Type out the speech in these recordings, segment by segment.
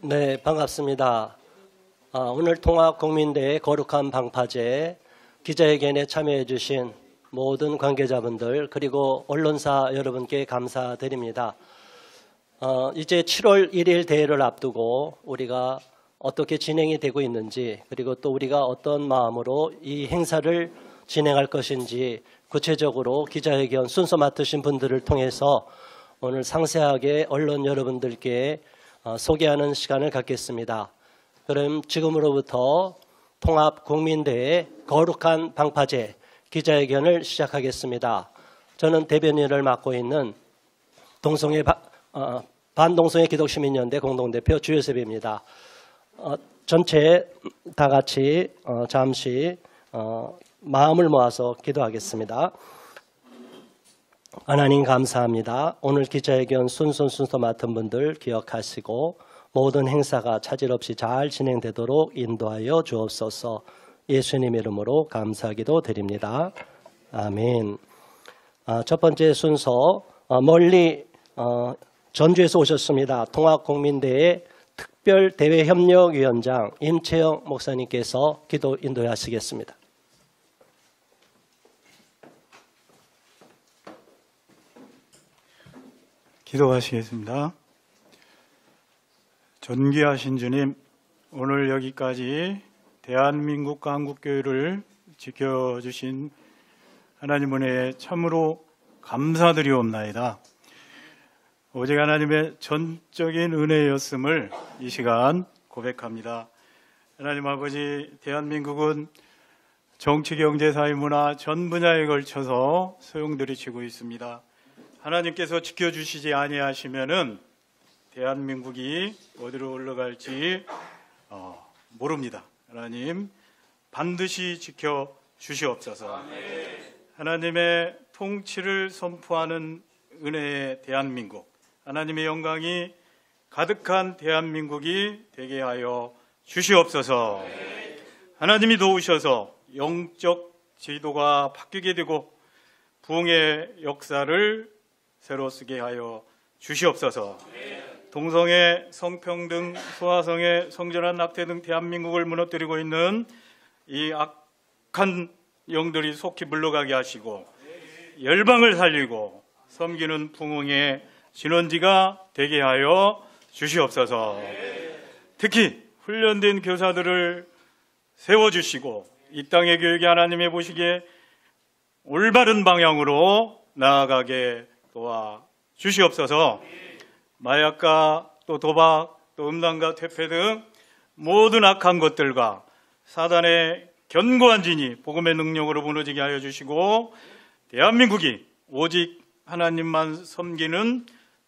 네, 반갑습니다. 오늘 통합국민대회 거룩한 방파제 기자회견에 참여해 주신 모든 관계자분들 그리고 언론사 여러분께 감사드립니다. 이제 7월 1일 대회를 앞두고 우리가 어떻게 진행이 되고 있는지 그리고 또 우리가 어떤 마음으로 이 행사를 진행할 것인지 구체적으로 기자회견 순서 맡으신 분들을 통해서 오늘 상세하게 언론 여러분들께 소개하는 시간을 갖겠습니다. 그럼 지금으로부터 통합국민대회 거룩한 방파제 기자회견을 시작하겠습니다. 저는 대변인을 맡고 있는 반동성애 기독시민연대 공동대표 주요셉입니다. 전체 다 같이 잠시 마음을 모아서 기도하겠습니다. 하나님 감사합니다. 오늘 기자회견 순서 맡은 분들 기억하시고 모든 행사가 차질 없이 잘 진행되도록 인도하여 주옵소서. 예수님 이름으로 감사기도 드립니다. 아멘. 첫 번째 순서 멀리 전주에서 오셨습니다. 통합국민대회 특별대외협력위원장 임채영 목사님께서 기도 인도하시겠습니다. 기도하시겠습니다. 존귀하신 주님, 오늘 여기까지 대한민국과 한국교회를 지켜주신 하나님 은혜에 참으로 감사드리옵나이다. 오직 하나님의 전적인 은혜였음을 이 시간 고백합니다. 하나님 아버지, 대한민국은 정치, 경제, 사회, 문화 전 분야에 걸쳐서 소용돌이치고 있습니다. 하나님께서 지켜주시지 아니하시면은 대한민국이 어디로 올라갈지 모릅니다. 하나님 반드시 지켜주시옵소서. 하나님의 통치를 선포하는 은혜의 대한민국, 하나님의 영광이 가득한 대한민국이 되게 하여 주시옵소서. 하나님이 도우셔서 영적 지도가 바뀌게 되고 부흥의 역사를 새로 쓰게 하여 주시옵소서. 동성애, 성평등, 소아성애, 성전환 낙태 등 대한민국을 무너뜨리고 있는 이 악한 영들이 속히 물러가게 하시고 열방을 살리고 섬기는 부흥의 진원지가 되게 하여 주시옵소서. 특히 훈련된 교사들을 세워주시고 이 땅의 교육이 하나님의 보시기에 올바른 방향으로 나아가게 도와 주시옵소서. 마약과 또 도박, 또 음란과 퇴폐 등 모든 악한 것들과 사단의 견고한 진이 복음의 능력으로 무너지게 하여 주시고 대한민국이 오직 하나님만 섬기는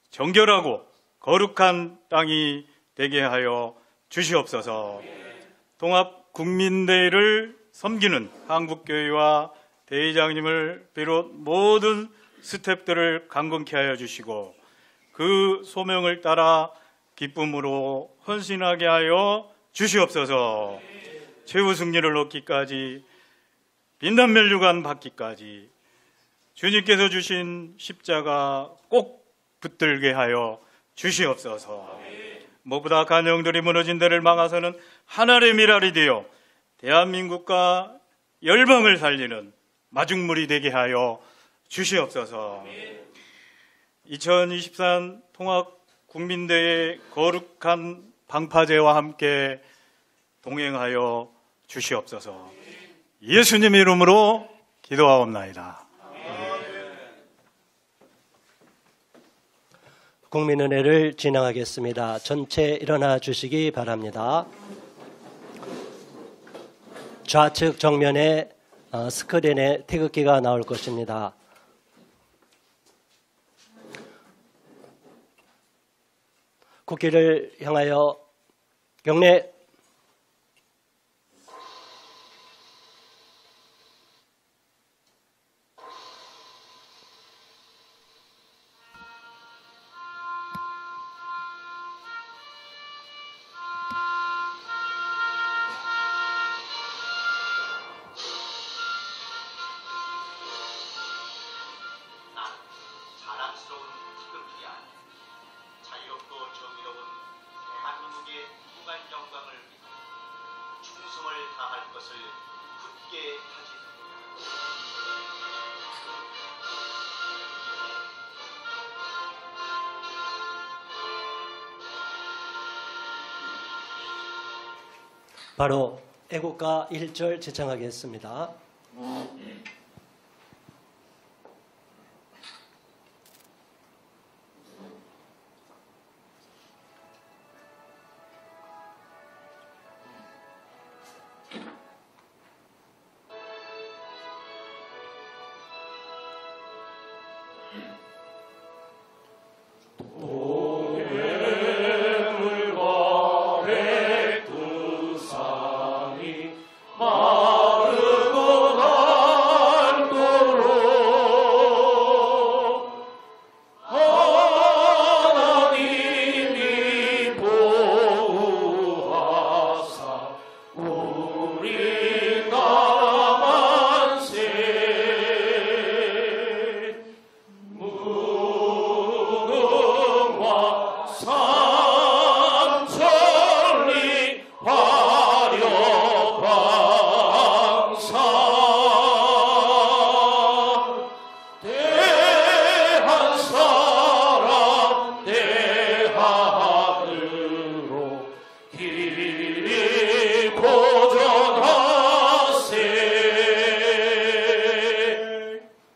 정결하고 거룩한 땅이 되게 하여 주시옵소서. 통합국민대회를 섬기는 한국교회와 대의장님을 비롯 모든 스태프들을 강건케 하여 주시고 그 소명을 따라 기쁨으로 헌신하게 하여 주시옵소서. 최후 승리를 얻기까지 빛난 멸류관 받기까지 주님께서 주신 십자가 꼭 붙들게 하여 주시옵소서. 무엇보다 간영들이 무너진 데를 막아서는 하늘의 미랄이 되어 대한민국과 열방을 살리는 마중물이 되게 하여 주시옵소서. 2023 통합국민대회 거룩한 방파제와 함께 동행하여 주시옵소서. 예수님 이름으로 기도하옵나이다. 국민은혜를 진행하겠습니다. 전체 일어나 주시기 바랍니다. 좌측 정면에 스크린에 태극기가 나올 것입니다. 국기를 향하여 경례. 자랑스러운 태극기야. 자유롭고 정의로운 대한민국의 무한 영광을 위해 충성을 다할 것을 굳게 다짐합니다. 바로 애국가 1절 제창하겠습니다.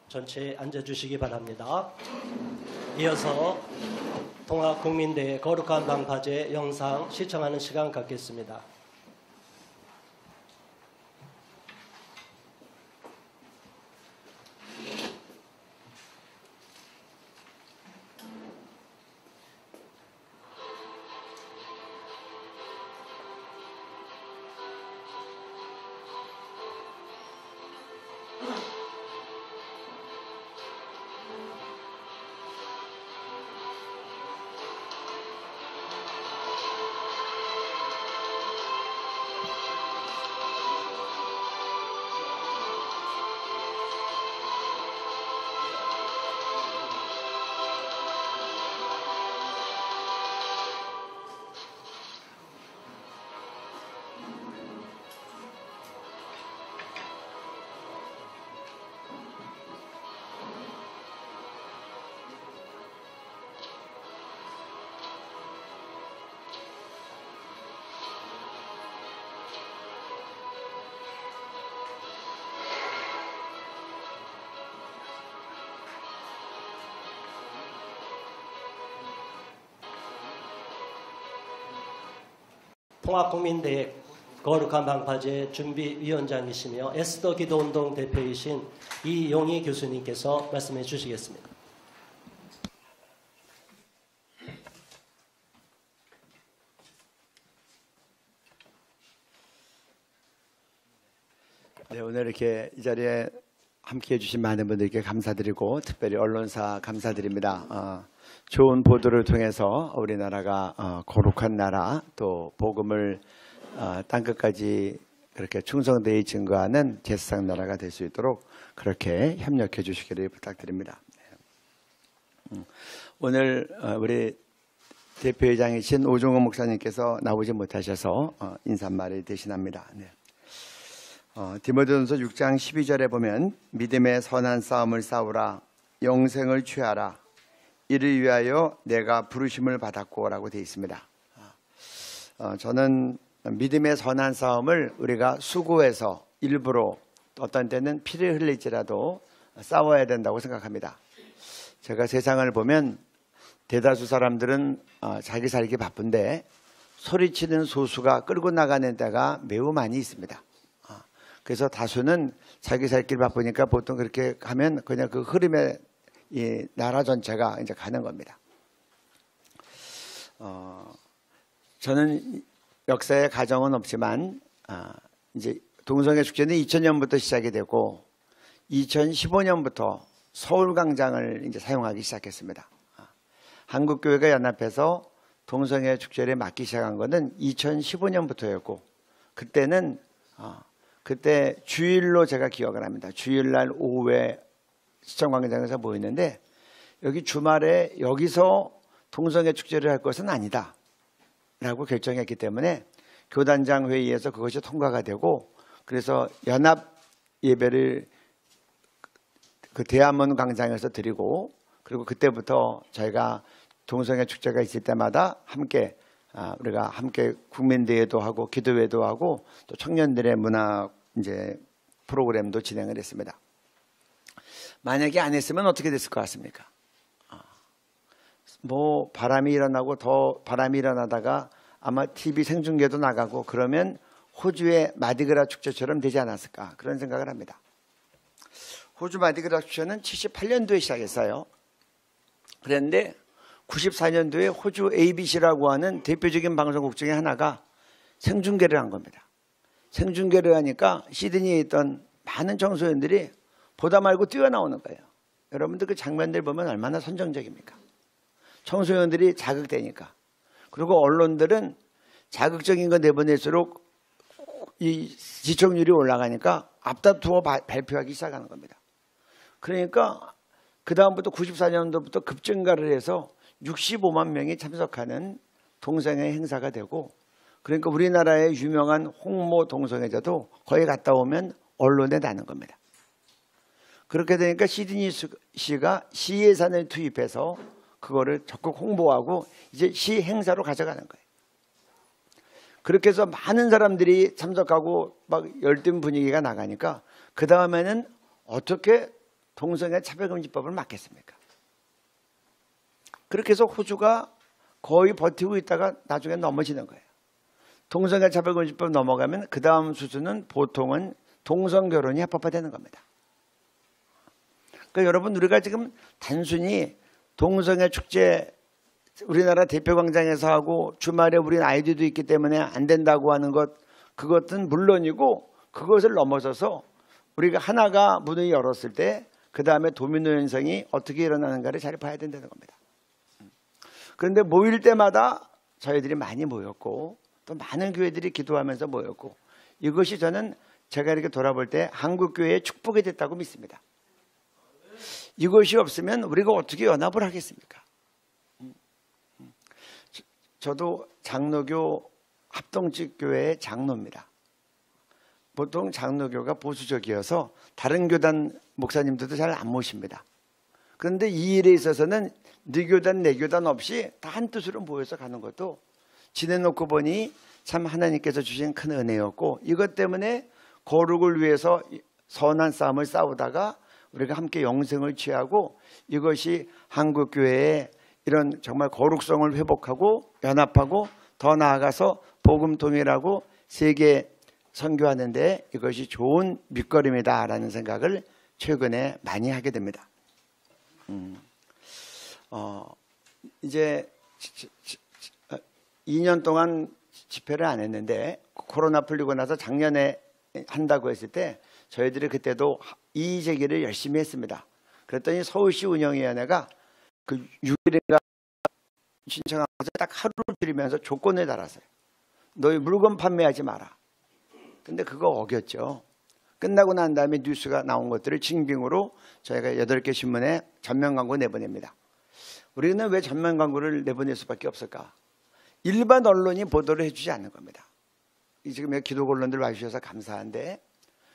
전체 앉아주시기 바랍니다. 이어서 통합국민대회 거룩한 방파제 영상 시청하는 시간 갖겠습니다. 통합국민대회 거룩한 방파제 준비위원장이시며 에스더 기도운동 대표이신 이용희 교수님께서 말씀해 주시겠습니다. 네, 오늘 이렇게 이 자리에 함께해 주신 많은 분들께 감사드리고 특별히 언론사 감사드립니다. 좋은 보도를 통해서 우리나라가 거룩한 나라 또 복음을 땅끝까지 그렇게 충성되이 증거하는 제사장 나라가 될 수 있도록 그렇게 협력해 주시기를 부탁드립니다. 오늘 우리 대표회장이신 오종호 목사님께서 나오지 못하셔서 인사말을 대신합니다. 네. 디모데전서 6장 12절에 보면 믿음의 선한 싸움을 싸우라 영생을 취하라 이를 위하여 내가 부르심을 받았고 라고 되어 있습니다. 저는 믿음의 선한 싸움을 우리가 수고해서 일부러 어떤 때는 피를 흘릴지라도 싸워야 된다고 생각합니다. 제가 세상을 보면 대다수 사람들은 자기 살기 바쁜데 소리치는 소수가 끌고 나가는 때가 매우 많이 있습니다. 그래서 다수는 자기 살길 바쁘니까 보통 그렇게 가면 그냥 그 흐름에 이 나라 전체가 이제 가는 겁니다. 저는 역사에 가정은 없지만 이제 동성애 축제는 2000년부터 시작이 되고 2015년부터 서울광장을 이제 사용하기 시작했습니다. 한국교회가 연합해서 동성애 축제를 맡기 시작한 것은 2015년부터였고 그때는 그때 주일로 제가 기억을 합니다. 주일날 오후에 시청광장에서 모였는데 여기 주말에 여기서 동성애 축제를 할 것은 아니다. 라고 결정했기 때문에 교단장 회의에서 그것이 통과가 되고, 그래서 연합 예배를 그 대암원 광장에서 드리고, 그리고 그때부터 저희가 동성애 축제가 있을 때마다 함께 우리가 함께 국민대회도 하고 기도회도 하고 또 청년들의 문화 이제 프로그램도 진행을 했습니다. 만약에 안 했으면 어떻게 됐을 것 같습니까? 뭐 바람이 일어나고 더 바람이 일어나다가 아마 TV 생중계도 나가고 그러면 호주의 마디그라 축제처럼 되지 않았을까, 그런 생각을 합니다. 호주 마디그라 축제는 78년도에 시작했어요. 그런데 94년도에 호주 ABC라고 하는 대표적인 방송국 중에 하나가 생중계를 한 겁니다. 생중계를 하니까 시드니에 있던 많은 청소년들이 보다 말고 뛰어나오는 거예요. 여러분들 그 장면들 보면 얼마나 선정적입니까? 청소년들이 자극되니까. 그리고 언론들은 자극적인 거 내보낼수록 이 시청률이 올라가니까 앞다투어 발표하기 시작하는 겁니다. 그러니까 그 다음부터 94년도부터 급증가를 해서 65만 명이 참석하는 동성애 행사가 되고, 그러니까 우리나라의 유명한 홍모 동성애자도 거기 갔다 오면 언론에 나는 겁니다. 그렇게 되니까 시드니시가 시 예산을 투입해서 그거를 적극 홍보하고 이제 시 행사로 가져가는 거예요. 그렇게 해서 많은 사람들이 참석하고 막 열띤 분위기가 나가니까 그 다음에는 어떻게 동성애 차별금지법을 막겠습니까? 그렇게 해서 호주가 거의 버티고 있다가 나중에 넘어지는 거예요. 동성애 차별금지법 넘어가면 그 다음 수준은 보통은 동성결혼이 합법화되는 겁니다. 그러니까 여러분, 우리가 지금 단순히 동성애 축제 우리나라 대표광장에서 하고 주말에 우리는 아이들도 있기 때문에 안 된다고 하는 것, 그것은 물론이고 그것을 넘어서서 우리가 하나가 문을 열었을 때 그 다음에 도미노 현상이 어떻게 일어나는가를 잘 봐야 된다는 겁니다. 그런데 모일 때마다 저희들이 많이 모였고 또 많은 교회들이 기도하면서 모였고, 이것이 저는 제가 이렇게 돌아볼 때 한국교회의 축복이 됐다고 믿습니다. 이것이 없으면 우리가 어떻게 연합을 하겠습니까? 저도 장로교 합동직 교회의 장로입니다. 보통 장로교가 보수적이어서 다른 교단 목사님들도 잘 안 모십니다. 그런데 이 일에 있어서는 네 교단 내 교단 없이 다 한 뜻으로 모여서 가는 것도 지내놓고 보니 참 하나님께서 주신 큰 은혜였고, 이것 때문에 거룩을 위해서 선한 싸움을 싸우다가 우리가 함께 영생을 취하고, 이것이 한국교회의 이런 정말 거룩성을 회복하고 연합하고 더 나아가서 복음 통일하고 세계 선교하는데 이것이 좋은 밑거름이다라는 생각을 최근에 많이 하게 됩니다. 이제 2년 동안 집회를 안 했는데 코로나 풀리고 나서 작년에 한다고 했을 때 저희들이 그때도 이의 제기를 열심히 했습니다. 그랬더니 서울시 운영위원회가 그 6일인가 신청하면서 딱 하루를 줄이면서 조건을 달았어요. 너희 물건 판매하지 마라. 근데 그거 어겼죠. 끝나고 난 다음에 뉴스가 나온 것들을 징빙으로 저희가 8개 신문에 전면 광고 내보냅니다. 우리는 왜 전면 광고를 내보낼 수밖에 없을까? 일반 언론이 보도를 해주지 않는 겁니다. 지금 여기 기독 언론들 와주셔서 감사한데,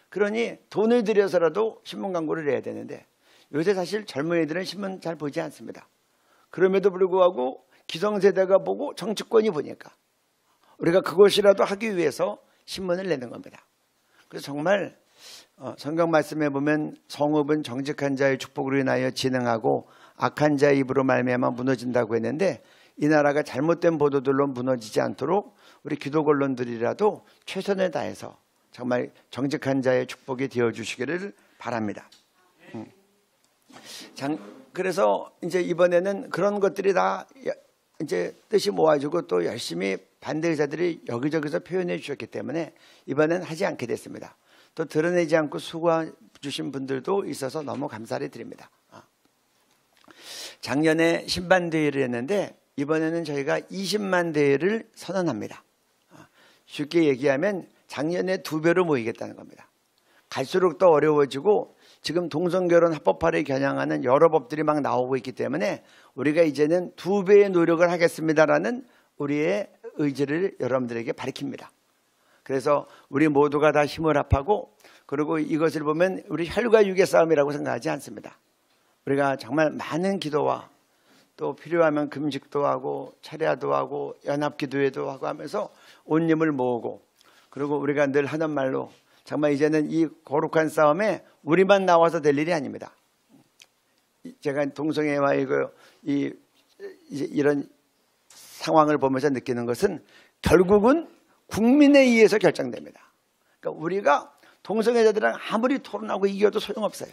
그러니 돈을 들여서라도 신문 광고를 해야 되는데 요새 사실 젊은 애들은 신문 잘 보지 않습니다. 그럼에도 불구하고 기성세대가 보고 정치권이 보니까 우리가 그것이라도 하기 위해서 신문을 내는 겁니다. 그래서 정말 성경 말씀에 보면 성읍은 정직한 자의 축복으로 인하여 진흥하고 악한 자의 입으로 말미암아 무너진다고 했는데, 이 나라가 잘못된 보도들로 무너지지 않도록 우리 기독 언론들이라도 최선을 다해서 정말 정직한 자의 축복이 되어주시기를 바랍니다. 그래서 이제 이번에는 그런 것들이 다 이제 뜻이 모아지고 또 열심히 반대 의사들이 여기저기서 표현해 주셨기 때문에 이번엔 하지 않게 됐습니다. 또 드러내지 않고 수고해 주신 분들도 있어서 너무 감사를 드립니다. 작년에 10만 대회를 했는데 이번에는 저희가 20만 대회를 선언합니다. 쉽게 얘기하면 작년에 2배로 모이겠다는 겁니다. 갈수록 더 어려워지고 지금 동성결혼 합법화를 겨냥하는 여러 법들이 막 나오고 있기 때문에 우리가 이제는 2배의 노력을 하겠습니다라는 우리의 의지를 여러분들에게 밝힙니다. 그래서 우리 모두가 다 힘을 합하고, 그리고 이것을 보면 우리 혈과 육의 싸움이라고 생각하지 않습니다. 우리가 정말 많은 기도와 또 필요하면 금식도 하고 차례도 하고 연합기도회도 하고 하면서 온 힘을 모으고, 그리고 우리가 늘 하는 말로 정말 이제는 이 거룩한 싸움에 우리만 나와서 될 일이 아닙니다. 제가 동성애와 이런 상황을 보면서 느끼는 것은 결국은 국민에 의해서 결정됩니다. 그러니까 우리가 동성애자들이랑 아무리 토론하고 이겨도 소용없어요.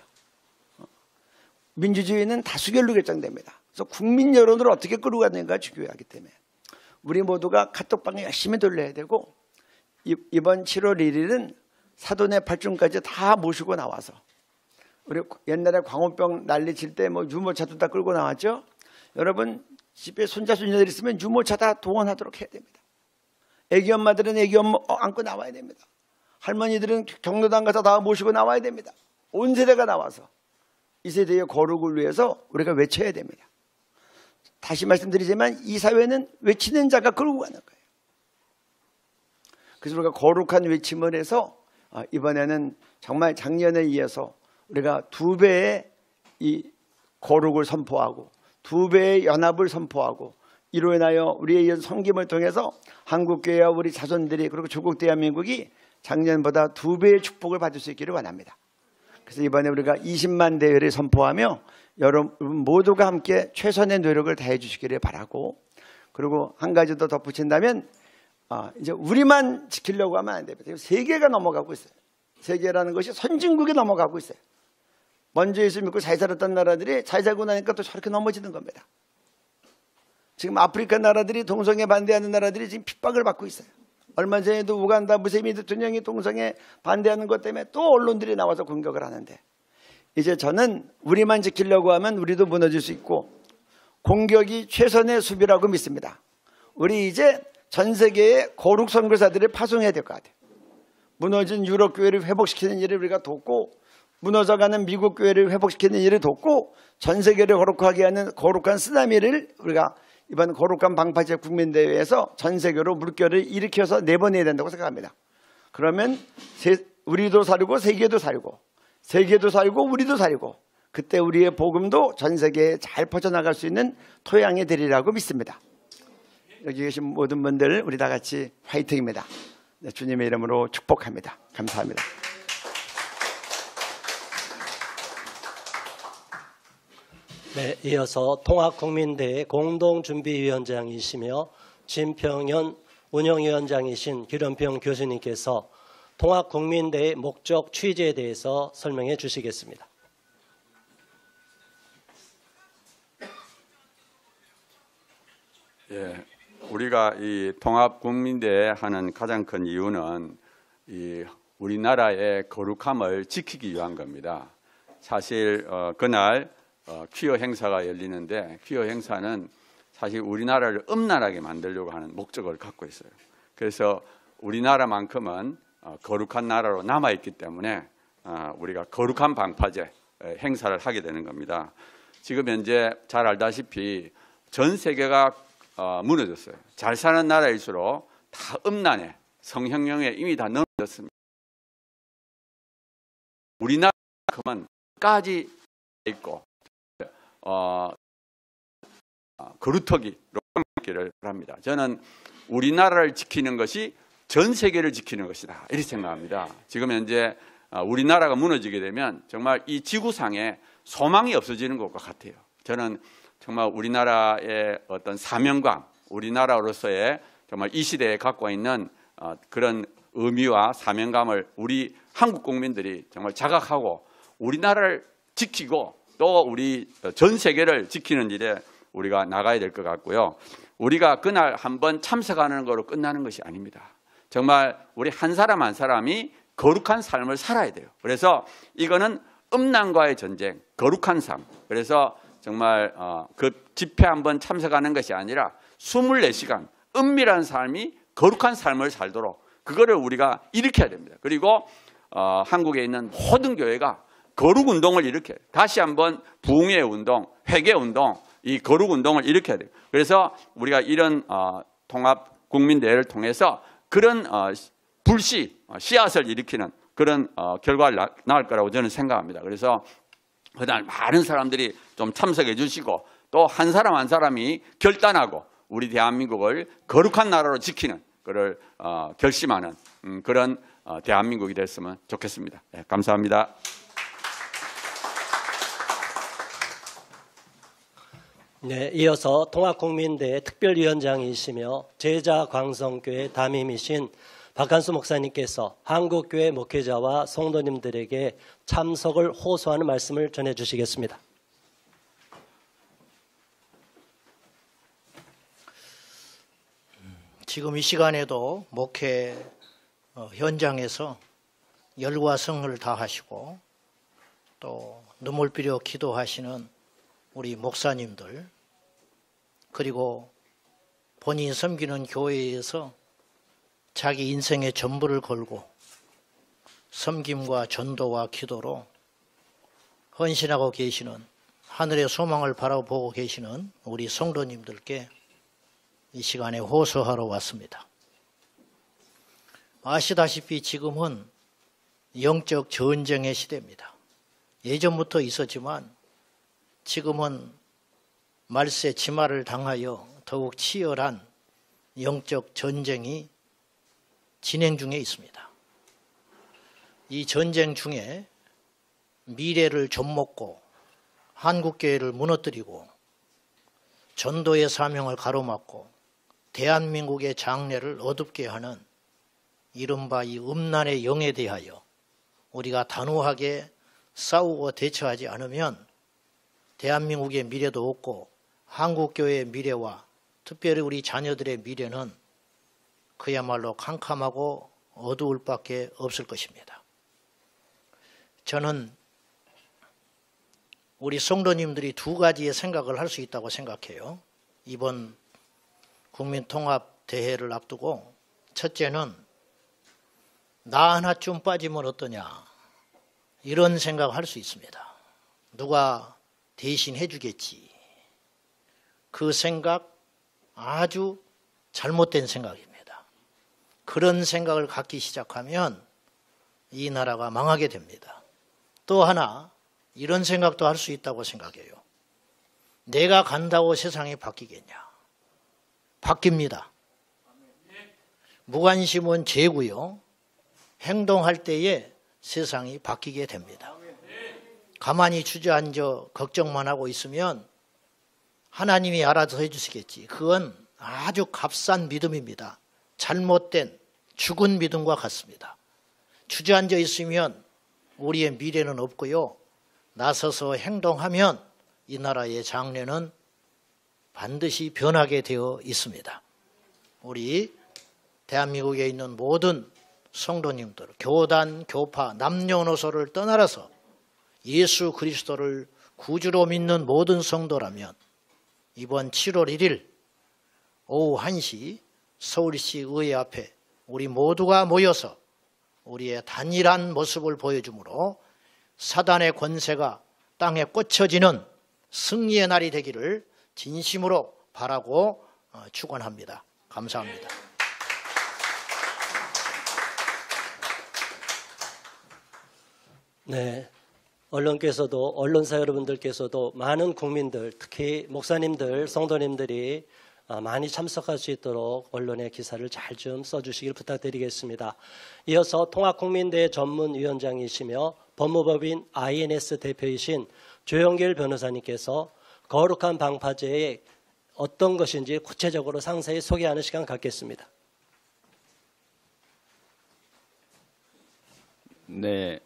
민주주의는 다수결로 결정됩니다. 그래서 국민 여론을 어떻게 끌고 가는가 중요하기 때문에 우리 모두가 카톡방에 열심히 돌려야 되고, 이번 7월 1일은 사돈의 팔중까지 다 모시고 나와서, 우리 옛날에 광우병 난리 칠 때 뭐 유모차도 다 끌고 나왔죠. 여러분 집에 손자 손녀들 있으면 유모차 다 동원하도록 해야 됩니다. 애기 엄마들은 애기 엄마 안고 나와야 됩니다. 할머니들은 경로당 가서 다 모시고 나와야 됩니다. 온 세대가 나와서 이 세대의 거룩을 위해서 우리가 외쳐야 됩니다. 다시 말씀드리지만 이 사회는 외치는 자가 끌고 가는 거예요. 그래서 우리가 거룩한 외침을 해서 이번에는 정말 작년에 이어서 우리가 2배의 이 거룩을 선포하고 2배의 연합을 선포하고, 이로 인하여 우리의 섬김을 통해서 한국교회와 우리 자손들이, 그리고 조국 대한민국이 작년보다 2배의 축복을 받을 수 있기를 원합니다. 그래서 이번에 우리가 20만 대회를 선포하며 여러분 모두가 함께 최선의 노력을 다해 주시기를 바라고, 그리고 한 가지 더 덧붙인다면 이제 우리만 지키려고 하면 안 됩니다. 세계가 넘어가고 있어요. 세계라는 것이 선진국에 넘어가고 있어요. 먼저 예수 믿고 잘 살았던 나라들이 잘 살고 나니까 또 저렇게 넘어지는 겁니다. 지금 아프리카 나라들이, 동성애 반대하는 나라들이 지금 핍박을 받고 있어요. 얼마 전에도 우간다 무세미 대통령이 동성애 반대하는 것 때문에 또 언론들이 나와서 공격을 하는데, 이제 저는 우리만 지키려고 하면 우리도 무너질 수 있고 공격이 최선의 수비라고 믿습니다. 우리 이제 전 세계의 거룩 선교사들을 파송해야 될 것 같아요. 무너진 유럽 교회를 회복시키는 일을 우리가 돕고, 무너져가는 미국 교회를 회복시키는 일을 돕고, 전 세계를 거룩하게 하는 거룩한 쓰나미를 우리가 이번 거룩한 방파제 국민대회에서 전 세계로 물결을 일으켜서 내보내야 된다고 생각합니다. 그러면 우리도 살고 세계도 살고, 세계도 살고 우리도 살고, 그때 우리의 복음도 전 세계에 잘 퍼져나갈 수 있는 토양이 되리라고 믿습니다. 여기 계신 모든 분들 우리 다 같이 화이팅입니다. 네, 주님의 이름으로 축복합니다. 감사합니다. 네, 이어서 통합국민대회 공동준비위원장이시며 진평연 운영위원장이신 기련평 교수님께서 통합국민대회 목적 취지에 대해서 설명해 주시겠습니다. 예, 우리가 이 통합국민대회 하는 가장 큰 이유는 이 우리나라의 거룩함을 지키기 위한 겁니다. 사실 그날 퀴어 행사가 열리는데, 퀴어 행사는 사실 우리나라를 음란하게 만들려고 하는 목적을 갖고 있어요. 그래서 우리나라만큼은 거룩한 나라로 남아있기 때문에 우리가 거룩한 방파제 행사를 하게 되는 겁니다. 지금 현재 잘 알다시피 전 세계가 무너졌어요. 잘 사는 나라일수록 다 음란에, 성형령에 이미 다 넘어졌습니다. 우리나라만큼은 까지 있고 거루터기로 있기를 바랍니다. 저는 우리나라를 지키는 것이 전 세계를 지키는 것이다, 이렇게 생각합니다. 지금 현재 우리나라가 무너지게 되면 정말 이 지구상에 소망이 없어지는 것과 같아요. 저는 정말 우리나라의 어떤 사명감, 우리나라로서의 정말 이 시대에 갖고 있는 그런 의미와 사명감을 우리 한국 국민들이 정말 자각하고 우리나라를 지키고 또 우리 전 세계를 지키는 일에 우리가 나가야 될 것 같고요. 우리가 그날 한번 참석하는 거로 끝나는 것이 아닙니다. 정말 우리 한 사람 한 사람이 거룩한 삶을 살아야 돼요. 그래서 이거는 음란과의 전쟁, 거룩한 삶. 그래서 정말 그 집회 한번 참석하는 것이 아니라 24시간 은밀한 삶이 거룩한 삶을 살도록 그거를 우리가 일으켜야 됩니다. 그리고 한국에 있는 모든 교회가 거룩운동을 일으켜야 돼요. 다시 한번 부흥의 운동, 회개운동, 이 거룩운동을 일으켜야 돼요. 그래서 우리가 이런 통합 국민대회를 통해서 그런 씨앗을 일으키는 그런 결과를 낳을 거라고 저는 생각합니다. 그래서 그날 많은 사람들이 좀 참석해 주시고 또 한 사람 한 사람이 결단하고 우리 대한민국을 거룩한 나라로 지키는 그를 결심하는 그런 대한민국이 됐으면 좋겠습니다. 네, 감사합니다. 네, 이어서 통합국민대회 특별위원장이시며 제자광성교회 담임이신 박한수 목사님께서 한국교회 목회자와 성도님들에게 참석을 호소하는 말씀을 전해주시겠습니다. 지금 이 시간에도 목회 현장에서 열과 성을 다하시고 또 눈물비려 기도하시는 우리 목사님들, 그리고 본인이 섬기는 교회에서 자기 인생의 전부를 걸고 섬김과 전도와 기도로 헌신하고 계시는, 하늘의 소망을 바라보고 계시는 우리 성도님들께 이 시간에 호소하러 왔습니다. 아시다시피 지금은 영적 전쟁의 시대입니다. 예전부터 있었지만 지금은 말세 치마를 당하여 더욱 치열한 영적 전쟁이 진행 중에 있습니다. 이 전쟁 중에 미래를 좀먹고 한국교회를 무너뜨리고 전도의 사명을 가로막고 대한민국의 장래를 어둡게 하는 이른바 이 음란의 영에 대하여 우리가 단호하게 싸우고 대처하지 않으면 대한민국의 미래도 없고 한국교회의 미래와 특별히 우리 자녀들의 미래는 그야말로 캄캄하고 어두울 밖에 없을 것입니다. 저는 우리 성도님들이 두 가지의 생각을 할 수 있다고 생각해요. 이번 국민통합대회를 앞두고 첫째는 나 하나쯤 빠지면 어떠냐, 이런 생각을 할 수 있습니다. 누가 대신 해주겠지. 그 생각 아주 잘못된 생각입니다. 그런 생각을 갖기 시작하면 이 나라가 망하게 됩니다. 또 하나 이런 생각도 할 수 있다고 생각해요. 내가 간다고 세상이 바뀌겠냐? 바뀝니다. 무관심은 죄고요. 행동할 때에 세상이 바뀌게 됩니다. 가만히 주저앉아 걱정만 하고 있으면 하나님이 알아서 해주시겠지. 그건 아주 값싼 믿음입니다. 잘못된 죽은 믿음과 같습니다. 주저앉아 있으면 우리의 미래는 없고요. 나서서 행동하면 이 나라의 장래는 반드시 변하게 되어 있습니다. 우리 대한민국에 있는 모든 성도님들, 교단, 교파, 남녀노소를 떠나서 예수 그리스도를 구주로 믿는 모든 성도라면 이번 7월 1일 오후 1시 서울시 의회 앞에 우리 모두가 모여서 우리의 단일한 모습을 보여주므로 사단의 권세가 땅에 꽂혀지는 승리의 날이 되기를 진심으로 바라고 축원합니다. 감사합니다. 네, 언론께서도, 언론사 여러분들께서도 많은 국민들, 특히 목사님들, 성도님들이 많이 참석할 수 있도록 언론의 기사를 잘 좀 써주시길 부탁드리겠습니다. 이어서 통합국민대회 전문위원장이시며 법무법인 INS 대표이신 조영길 변호사님께서 거룩한 방파제의 어떤 것인지 구체적으로 상세히 소개하는 시간 갖겠습니다. 네,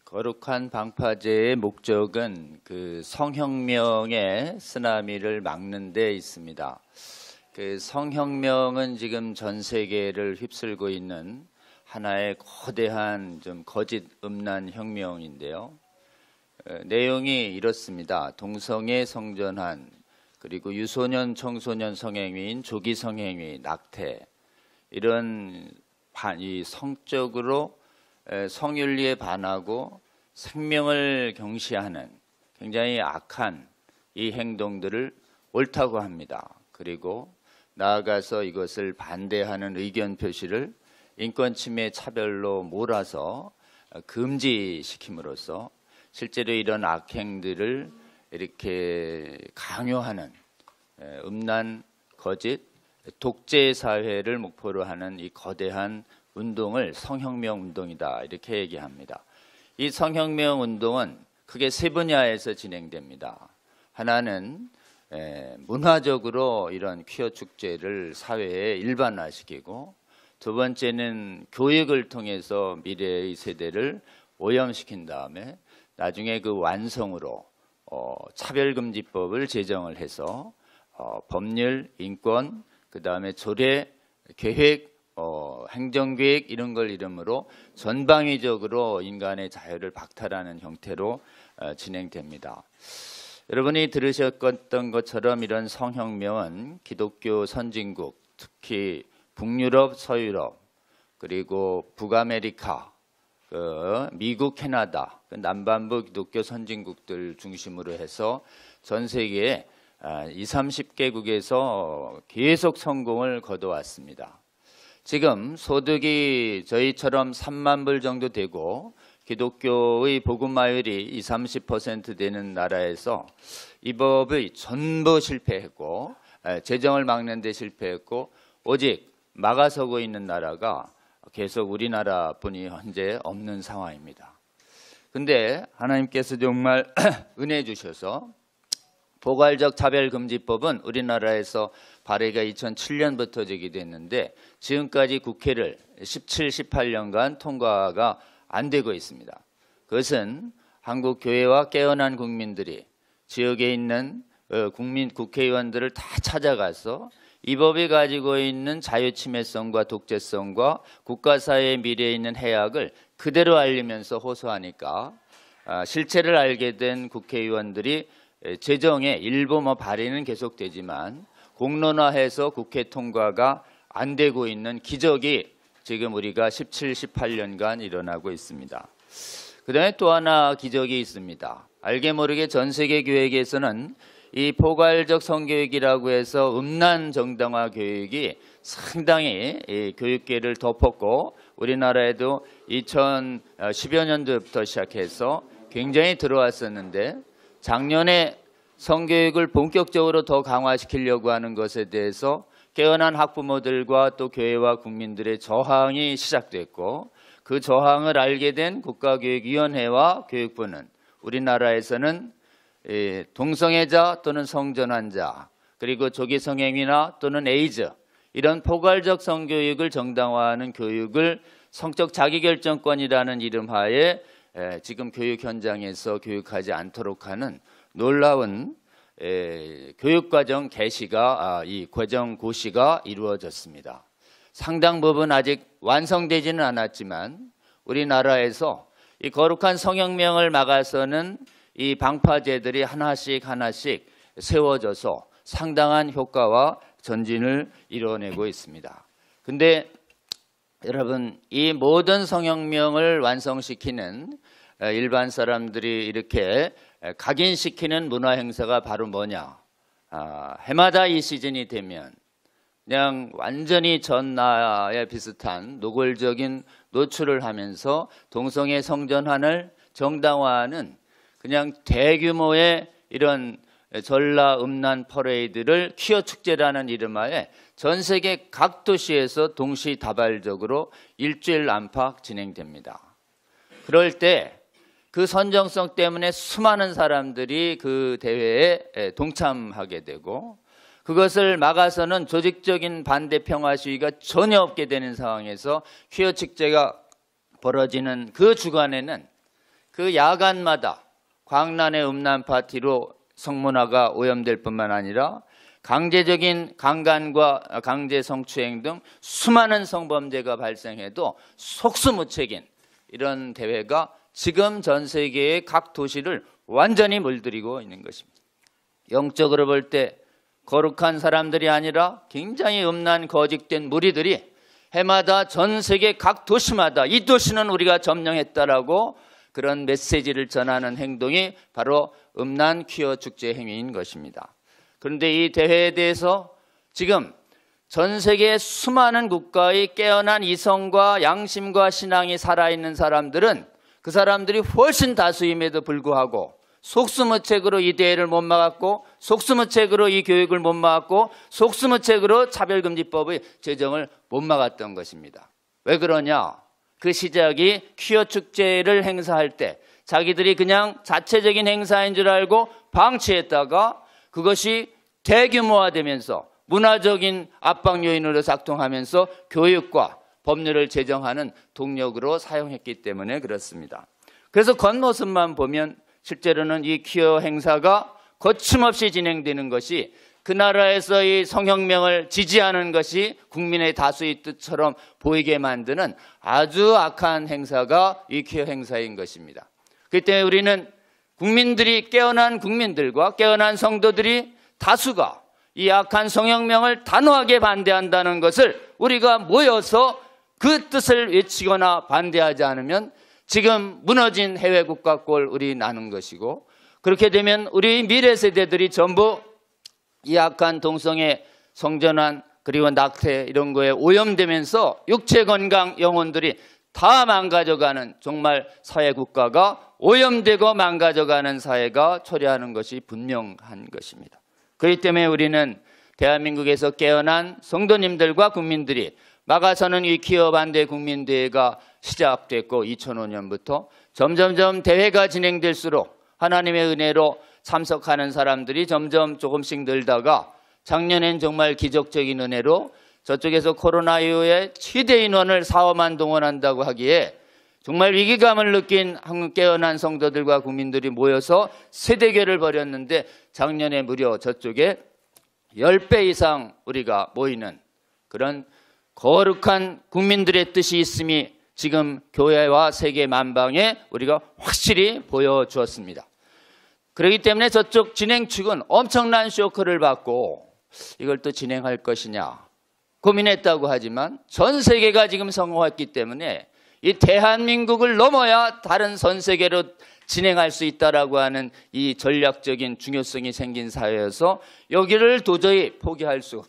거룩한 방파제의 목적은 그 성혁명의 쓰나미를 막는 데 있습니다. 그 성혁명은 지금 전 세계를 휩쓸고 있는 하나의 거대한 좀 거짓 음란 혁명인데요. 내용이 이렇습니다. 동성애 성전환, 그리고 유소년 청소년 성행위인 조기 성행위, 낙태, 이런 이 성적으로 성윤리에 반하고 생명을 경시하는 굉장히 악한 이 행동들을 옳다고 합니다. 그리고 나아가서 이것을 반대하는 의견 표시를 인권 침해 차별로 몰아서 금지시킴으로써 실제로 이런 악행들을 이렇게 강요하는 음란, 거짓, 독재 사회를 목표로 하는 이 거대한 운동을 성혁명 운동이다 이렇게 얘기합니다. 이 성혁명 운동은 크게 세 분야에서 진행됩니다. 하나는 문화적으로 이런 퀴어 축제를 사회에 일반화시키고, 두 번째는 교육을 통해서 미래의 세대를 오염시킨 다음에 나중에 그 완성으로 차별금지법을 제정을 해서 법률, 인권, 그 다음에 조례, 계획, 행정계획 이런 걸 이름으로 전방위적으로 인간의 자유를 박탈하는 형태로 진행됩니다. 여러분이 들으셨던 것처럼 이런 성혁명은 기독교 선진국, 특히 북유럽, 서유럽, 그리고 북아메리카, 미국, 캐나다, 남반부 기독교 선진국들 중심으로 해서 전 세계에 20, 30개국에서 계속 성공을 거둬왔습니다. 지금 소득이 저희처럼 3만 불 정도 되고 기독교의 복음화율이 20, 30% 되는 나라에서 이 법이 전부 실패했고, 제정을 막는 데 실패했고, 오직 막아서고 있는 나라가 계속 우리나라뿐이 현재 없는 상황입니다. 근데 하나님께서 정말 은혜 주셔서 포괄적 차별금지법은 우리나라에서 발의가 2007년부터 제기됐는데 지금까지 국회를 17, 18년간 통과가 안 되고 있습니다. 그것은 한국 교회와 깨어난 국민들이 지역에 있는 국회의원들을 다 찾아가서 이 법이 가지고 있는 자유침해성과 독재성과 국가사회의 미래에 있는 해악을 그대로 알리면서 호소하니까 실체를 알게 된 국회의원들이 제정에 일부 발의는 계속되지만 공론화해서 국회 통과가 안 되고 있는 기적이 지금 우리가 17, 18년간 일어나고 있습니다. 그 다음에 또 하나 기적이 있습니다. 알게 모르게 전 세계 교회에서는 이 포괄적 성교육이라고 해서 음란 정당화 교육이 상당히 교육계를 덮었고, 우리나라에도 2010여 년도부터 시작해서 굉장히 들어왔었는데 작년에 성교육을 본격적으로 더 강화시키려고 하는 것에 대해서 깨어난 학부모들과 또 교회와 국민들의 저항이 시작됐고, 그 저항을 알게 된 국가교육위원회와 교육부는 우리나라에서는 동성애자 또는 성전환자, 그리고 조기성행위나 또는 에이즈, 이런 포괄적 성교육을 정당화하는 교육을 성적 자기결정권이라는 이름하에 지금 교육 현장에서 교육하지 않도록 하는 놀라운 교육과정 개시가 이 과정 고시가 이루어졌습니다. 상당 부분 아직 완성되지는 않았지만 우리나라에서 이 거룩한 성혁명을 막아서는 이 방파제들이 하나씩 세워져서 상당한 효과와 전진을 이뤄내고 있습니다. 근데 여러분, 이 모든 성혁명을 완성시키는 일반 사람들이 이렇게 각인시키는 문화 행사가 바로 뭐냐? 해마다 이 시즌이 되면 그냥 완전히 전나에 비슷한 노골적인 노출을 하면서 동성애 성전환을 정당화하는 그냥 대규모의 이런 전라 음란 퍼레이드를 퀴어 축제라는 이름하에 전 세계 각 도시에서 동시다발적으로 일주일 안팎 진행됩니다. 그럴 때 그 선정성 때문에 수많은 사람들이 그 대회에 동참하게 되고, 그것을 막아서는 조직적인 반대 평화 시위가 전혀 없게 되는 상황에서 퀴어 축제가 벌어지는 그 주간에는 그 야간마다 광란의 음란 파티로 성문화가 오염될 뿐만 아니라 강제적인 강간과 강제 성추행 등 수많은 성범죄가 발생해도 속수무책인 이런 대회가 지금 전 세계의 각 도시를 완전히 물들이고 있는 것입니다. 영적으로 볼 때 거룩한 사람들이 아니라 굉장히 음란 거짓된 무리들이 해마다 전 세계 각 도시마다 이 도시는 우리가 점령했다라고 그런 메시지를 전하는 행동이 바로 음란 퀴어 축제 행위인 것입니다. 그런데 이 대회에 대해서 지금 전 세계 수많은 국가의 깨어난 이성과 양심과 신앙이 살아있는 사람들은 그 사람들이 훨씬 다수임에도 불구하고 속수무책으로 이 대회를 못 막았고, 속수무책으로 이 교육을 못 막았고, 속수무책으로 차별금지법의 제정을 못 막았던 것입니다. 왜 그러냐? 그 시작이 퀴어 축제를 행사할 때 자기들이 그냥 자체적인 행사인 줄 알고 방치했다가 그것이 대규모화되면서 문화적인 압박 요인으로 작동하면서 교육과 법률을 제정하는 동력으로 사용했기 때문에 그렇습니다. 그래서 겉모습만 보면 실제로는 이 퀴어 행사가 거침없이 진행되는 것이 그 나라에서 이 성혁명을 지지하는 것이 국민의 다수의 뜻처럼 보이게 만드는 아주 악한 행사가 이 퀴어 행사인 것입니다. 그렇기 때문에 우리는 국민들이, 깨어난 국민들과 깨어난 성도들이 다수가 이 악한 성혁명을 단호하게 반대한다는 것을 우리가 모여서 그 뜻을 외치거나 반대하지 않으면 지금 무너진 해외 국가 꼴 우리 나는 것이고, 그렇게 되면 우리 미래 세대들이 전부 이 악한 동성애, 성전환, 그리고 낙태 이런 거에 오염되면서 육체 건강, 영혼들이 다 망가져가는, 정말 사회 국가가 오염되고 망가져가는 사회가 초래하는 것이 분명한 것입니다. 그렇기 때문에 우리는 대한민국에서 깨어난 성도님들과 국민들이 막아서는 이 퀴어 반대 국민대회가 시작됐고, 2005년부터 점점점 대회가 진행될수록 하나님의 은혜로 참석하는 사람들이 점점 조금씩 늘다가 작년엔 정말 기적적인 은혜로 저쪽에서 코로나 이후에 최대 인원을 4~5만 동원한다고 하기에 정말 위기감을 느낀 한국 깨어난 성도들과 국민들이 모여서 세대교를 벌였는데 작년에 무려 저쪽에 10배 이상 우리가 모이는 그런 거룩한 국민들의 뜻이 있음이 지금 교회와 세계 만방에 우리가 확실히 보여주었습니다. 그렇기 때문에 저쪽 진행 측은 엄청난 쇼크를 받고 이걸 또 진행할 것이냐 고민했다고 하지만 전 세계가 지금 성공했기 때문에 이 대한민국을 넘어야 다른 전 세계로 진행할 수 있다라고 하는 이 전략적인 중요성이 생긴 사회여서 여기를 도저히 포기할 수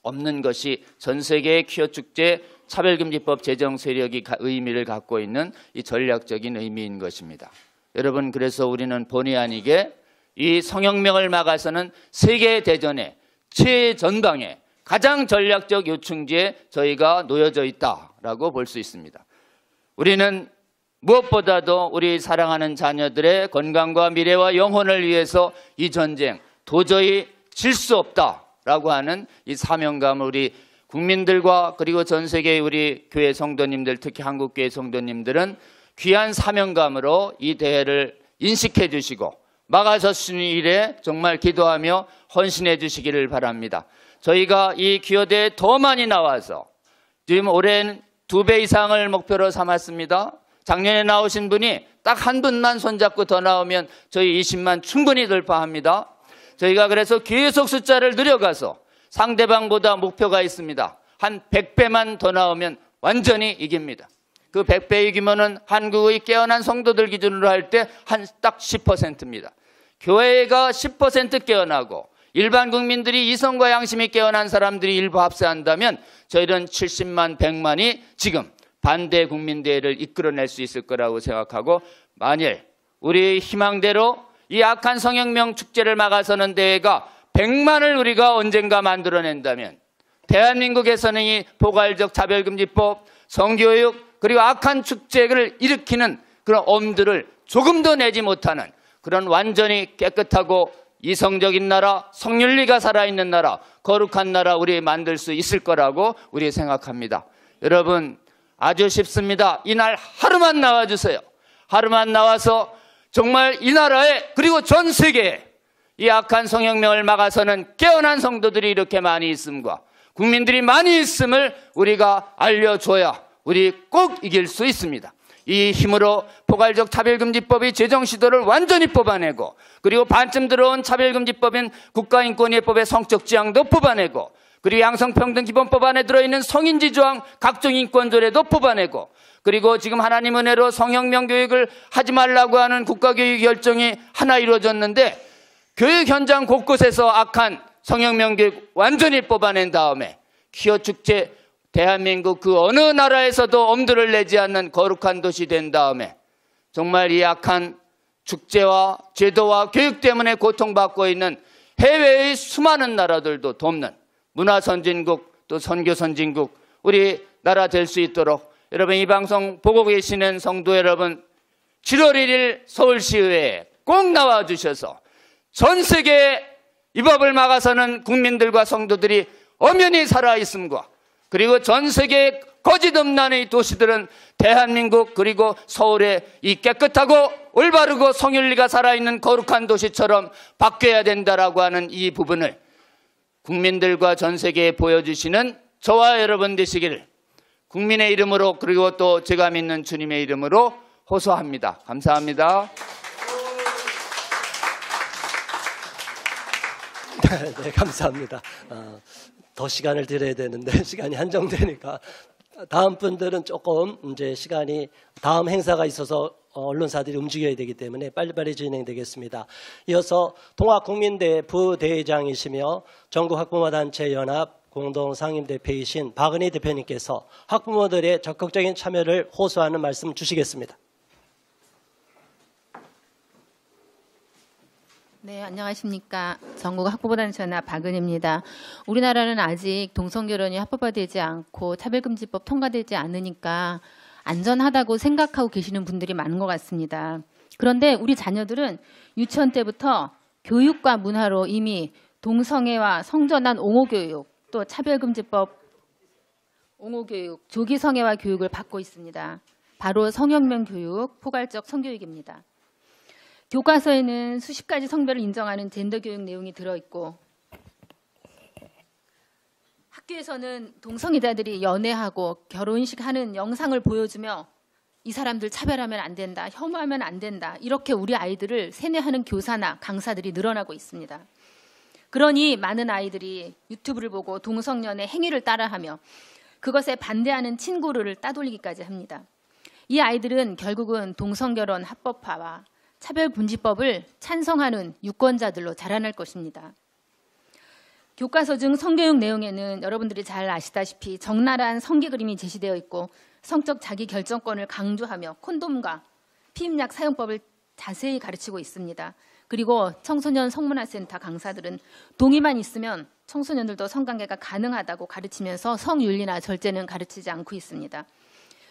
없는 것이 전 세계의 퀴어 축제 차별금지법 제정 세력이 의미를 갖고 있는 이 전략적인 의미인 것입니다. 여러분, 그래서 우리는 본의 아니게 이 성혁명을 막아서는 세계 대전의 최전방에 가장 전략적 요충지에 저희가 놓여져 있다라고 볼 수 있습니다. 우리는 무엇보다도 우리 사랑하는 자녀들의 건강과 미래와 영혼을 위해서 이 전쟁 도저히 질 수 없다라고 하는 이 사명감을 우리 국민들과 그리고 전 세계의 우리 교회 성도님들, 특히 한국교회 성도님들은 귀한 사명감으로 이 대회를 인식해 주시고 막아서시는 일에 정말 기도하며 헌신해 주시기를 바랍니다. 저희가 이 기여대에 더 많이 나와서 지금 올해는 2배 이상을 목표로 삼았습니다. 작년에 나오신 분이 딱 한 분만 손잡고 더 나오면 저희 20만 충분히 돌파합니다. 저희가 그래서 계속 숫자를 늘려가서 상대방보다 목표가 있습니다. 한 100배만 더 나오면 완전히 이깁니다. 그 100배 이기면은 한국의 깨어난 성도들 기준으로 할 때 한 딱 10%입니다. 교회가 10% 깨어나고 일반 국민들이 이성과 양심이 깨어난 사람들이 일부 합세한다면 저희는 70만, 100만이 지금 반대 국민대회를 이끌어낼 수 있을 거라고 생각하고, 만일 우리의 희망대로 이 악한 성혁명 축제를 막아서는 대회가 100만을 우리가 언젠가 만들어낸다면 대한민국에서는 이 포괄적 차별금지법, 성교육, 그리고 악한 축제를 일으키는 그런 엄두를 조금 더 내지 못하는 그런 완전히 깨끗하고 이성적인 나라, 성윤리가 살아있는 나라, 거룩한 나라 우리 만들 수 있을 거라고 우리 생각합니다. 여러분, 아주 쉽습니다. 이날 하루만 나와주세요. 하루만 나와서 정말 이 나라에 그리고 전 세계에 이 악한 성혁명을 막아서는 깨어난 성도들이 이렇게 많이 있음과 국민들이 많이 있음을 우리가 알려줘야 우리 꼭 이길 수 있습니다. 이 힘으로 포괄적 차별금지법의 제정 시도를 완전히 뽑아내고, 그리고 반쯤 들어온 차별금지법인 국가인권위법의 성적 지향도 뽑아내고, 그리고 양성평등기본법 안에 들어있는 성인지조항 각종 인권조례도 뽑아내고, 그리고 지금 하나님 은혜로 성혁명 교육을 하지 말라고 하는 국가교육 결정이 하나 이루어졌는데 교육 현장 곳곳에서 악한 성혁명 교육 완전히 뽑아낸 다음에 퀴어 축제 대한민국 그 어느 나라에서도 엄두를 내지 않는 거룩한 도시 된 다음에 정말 이 악한 축제와 제도와 교육 때문에 고통받고 있는 해외의 수많은 나라들도 돕는 문화선진국 또 선교선진국 우리 나라 될 수 있도록 여러분 이 방송 보고 계시는 성도 여러분 7월 1일 서울시의회에 꼭 나와주셔서 전 세계 이 법을 막아서는 국민들과 성도들이 엄연히 살아있음과 그리고 전 세계 거짓음란의 도시들은 대한민국 그리고 서울의 이 깨끗하고 올바르고 성윤리가 살아있는 거룩한 도시처럼 바뀌어야 된다라고 하는 이 부분을 국민들과 전 세계에 보여주시는 저와 여러분 되시기를 국민의 이름으로 그리고 또 제가 믿는 주님의 이름으로 호소합니다. 감사합니다. 네, 감사합니다. 더 시간을 드려야 되는데 시간이 한정되니까 다음 분들은 조금 이제 시간이 다음 행사가 있어서 언론사들이 움직여야 되기 때문에 빨리빨리 진행되겠습니다. 이어서 통합국민대 부대회장이시며 전국학부모단체연합 공동상임대표이신 박은희 대표님께서 학부모들의 적극적인 참여를 호소하는 말씀 주시겠습니다. 네, 안녕하십니까. 전국 학부모단체연합 박은희입니다. 우리나라는 아직 동성결혼이 합법화되지 않고 차별금지법 통과되지 않으니까 안전하다고 생각하고 계시는 분들이 많은 것 같습니다. 그런데 우리 자녀들은 유치원 때부터 교육과 문화로 이미 동성애와 성전환 옹호교육, 또 차별금지법 옹호교육, 조기성애화 교육을 받고 있습니다. 바로 성혁명 교육, 포괄적 성교육입니다. 교과서에는 수십 가지 성별을 인정하는 젠더 교육 내용이 들어있고 학교에서는 동성애자들이 연애하고 결혼식 하는 영상을 보여주며 이 사람들 차별하면 안 된다, 혐오하면 안 된다 이렇게 우리 아이들을 세뇌하는 교사나 강사들이 늘어나고 있습니다. 그러니 많은 아이들이 유튜브를 보고 동성연애 행위를 따라하며 그것에 반대하는 친구를 따돌리기까지 합니다. 이 아이들은 결국은 동성결혼 합법화와 차별금지법을 찬성하는 유권자들로 자라날 것입니다. 교과서 중 성교육 내용에는 여러분들이 잘 아시다시피 적나라한 성기 그림이 제시되어 있고 성적 자기 결정권을 강조하며 콘돔과 피임약 사용법을 자세히 가르치고 있습니다. 그리고 청소년 성문화센터 강사들은 동의만 있으면 청소년들도 성관계가 가능하다고 가르치면서 성윤리나 절제는 가르치지 않고 있습니다.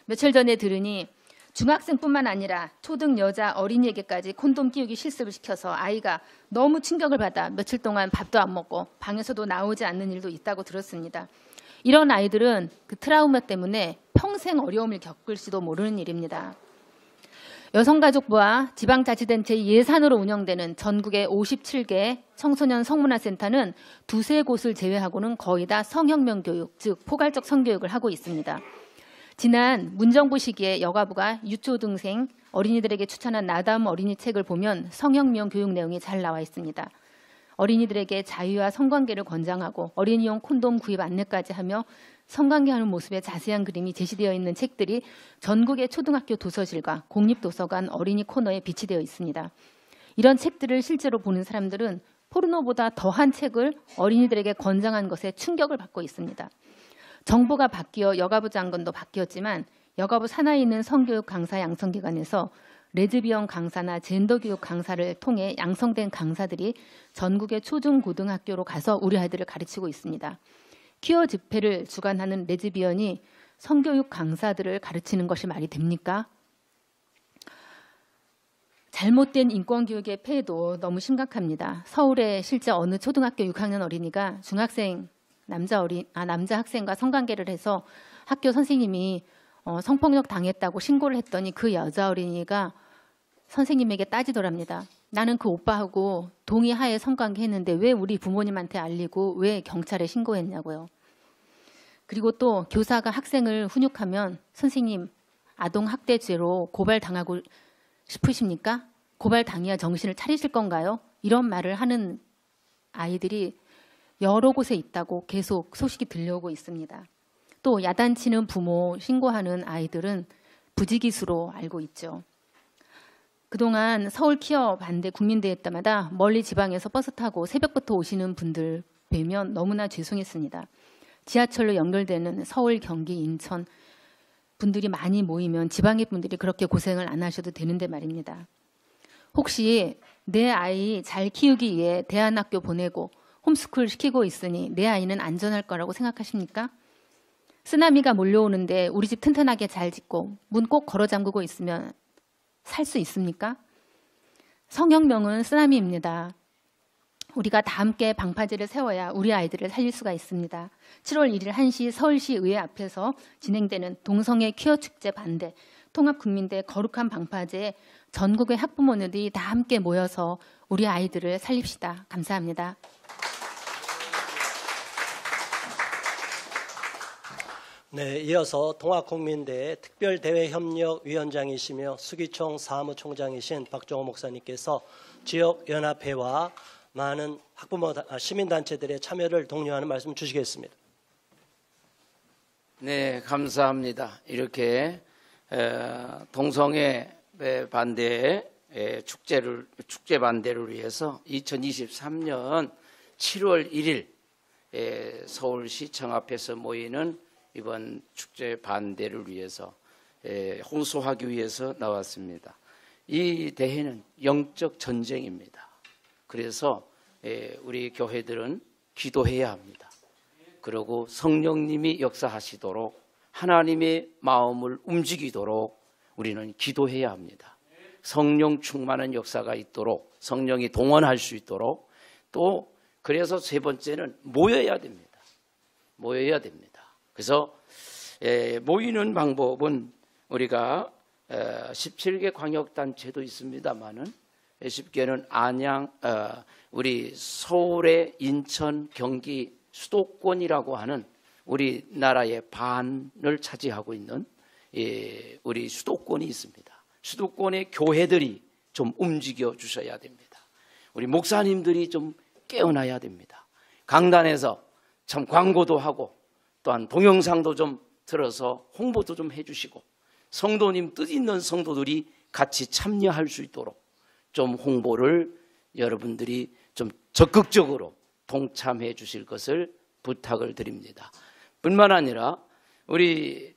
며칠 전에 들으니 중학생뿐만 아니라 초등 여자 어린이에게까지 콘돔 끼우기 실습을 시켜서 아이가 너무 충격을 받아 며칠 동안 밥도 안 먹고 방에서도 나오지 않는 일도 있다고 들었습니다. 이런 아이들은 그 트라우마 때문에 평생 어려움을 겪을지도 모르는 일입니다. 여성가족부와 지방자치단체 예산으로 운영되는 전국의 57개 청소년 성문화센터는 두세 곳을 제외하고는 거의 다 성혁명 교육, 즉 포괄적 성교육을 하고 있습니다. 지난 문정부 시기에 여가부가 유초등생 어린이들에게 추천한 나다움 어린이 책을 보면 성혁명 교육 내용이 잘 나와 있습니다. 어린이들에게 자유와 성관계를 권장하고 어린이용 콘돔 구입 안내까지 하며 성관계하는 모습의 자세한 그림이 제시되어 있는 책들이 전국의 초등학교 도서실과 공립도서관 어린이 코너에 비치되어 있습니다. 이런 책들을 실제로 보는 사람들은 포르노보다 더한 책을 어린이들에게 권장한 것에 충격을 받고 있습니다. 정부가 바뀌어 여가부 장관도 바뀌었지만 여가부 산하에 있는 성교육 강사 양성기관에서 레즈비언 강사나 젠더 교육 강사를 통해 양성된 강사들이 전국의 초중 고등학교로 가서 우리 아이들을 가르치고 있습니다. 퀴어 집회를 주관하는 레즈비언이 성교육 강사들을 가르치는 것이 말이 됩니까? 잘못된 인권교육의 폐해도 너무 심각합니다. 서울에 실제 어느 초등학교 6학년 어린이가 중학생 남자 학생과 성관계를 해서 학교 선생님이 성폭력 당했다고 신고를 했더니 그 여자 어린이가 선생님에게 따지더랍니다. 나는 그 오빠하고 동의하에 성관계 했는데 왜 우리 부모님한테 알리고 왜 경찰에 신고했냐고요. 그리고 또 교사가 학생을 훈육하면 선생님 아동학대죄로 고발당하고 싶으십니까? 고발당해야 정신을 차리실 건가요? 이런 말을 하는 아이들이 여러 곳에 있다고 계속 소식이 들려오고 있습니다. 또 야단치는 부모 신고하는 아이들은 부지기수로 알고 있죠. 그동안 서울 퀴어 반대 국민대회 때마다 멀리 지방에서 버스 타고 새벽부터 오시는 분들 뵈면 너무나 죄송했습니다. 지하철로 연결되는 서울, 경기, 인천 분들이 많이 모이면 지방의 분들이 그렇게 고생을 안 하셔도 되는데 말입니다. 혹시 내 아이 잘 키우기 위해 대안학교 보내고 홈스쿨 시키고 있으니 내 아이는 안전할 거라고 생각하십니까? 쓰나미가 몰려오는데 우리 집 튼튼하게 잘 짓고 문 꼭 걸어 잠그고 있으면 살 수 있습니까? 성혁명은 쓰나미입니다. 우리가 다 함께 방파제를 세워야 우리 아이들을 살릴 수가 있습니다. 7월 1일 1시 서울시 의회 앞에서 진행되는 동성애 퀴어 축제 반대 통합국민대 거룩한 방파제에 전국의 학부모님들이 다 함께 모여서 우리 아이들을 살립시다. 감사합니다. 네, 이어서 통합국민대 특별대외협력위원장이시며 수기총 사무총장이신 박종호 목사님께서 지역연합회와 많은 학부모 시민단체들의 참여를 독려하는 말씀 주시겠습니다. 네, 감사합니다. 이렇게 동성애 반대 축제 반대를 위해서 2023년 7월 1일 서울시청 앞에서 모이는 이번 축제 반대를 위해서 호소하기 위해서 나왔습니다. 이 대회는 영적 전쟁입니다. 그래서 우리 교회들은 기도해야 합니다. 그리고 성령님이 역사하시도록 하나님의 마음을 움직이도록 우리는 기도해야 합니다. 성령 충만한 역사가 있도록 성령이 동원할 수 있도록 또 그래서 세 번째는 모여야 됩니다. 모여야 됩니다. 그래서 모이는 방법은 우리가 17개 광역단체도 있습니다만은 10개는 안양, 우리 서울의 인천, 경기 수도권이라고 하는 우리나라의 반을 차지하고 있는 우리 수도권이 있습니다. 수도권의 교회들이 좀 움직여 주셔야 됩니다. 우리 목사님들이 좀 깨어나야 됩니다. 강단에서 참 광고도 하고 또한 동영상도 좀 들어서 홍보도 좀 해주시고 성도님 뜻 있는 성도들이 같이 참여할 수 있도록 좀 홍보를 여러분들이 좀 적극적으로 동참해 주실 것을 부탁을 드립니다. 뿐만 아니라 우리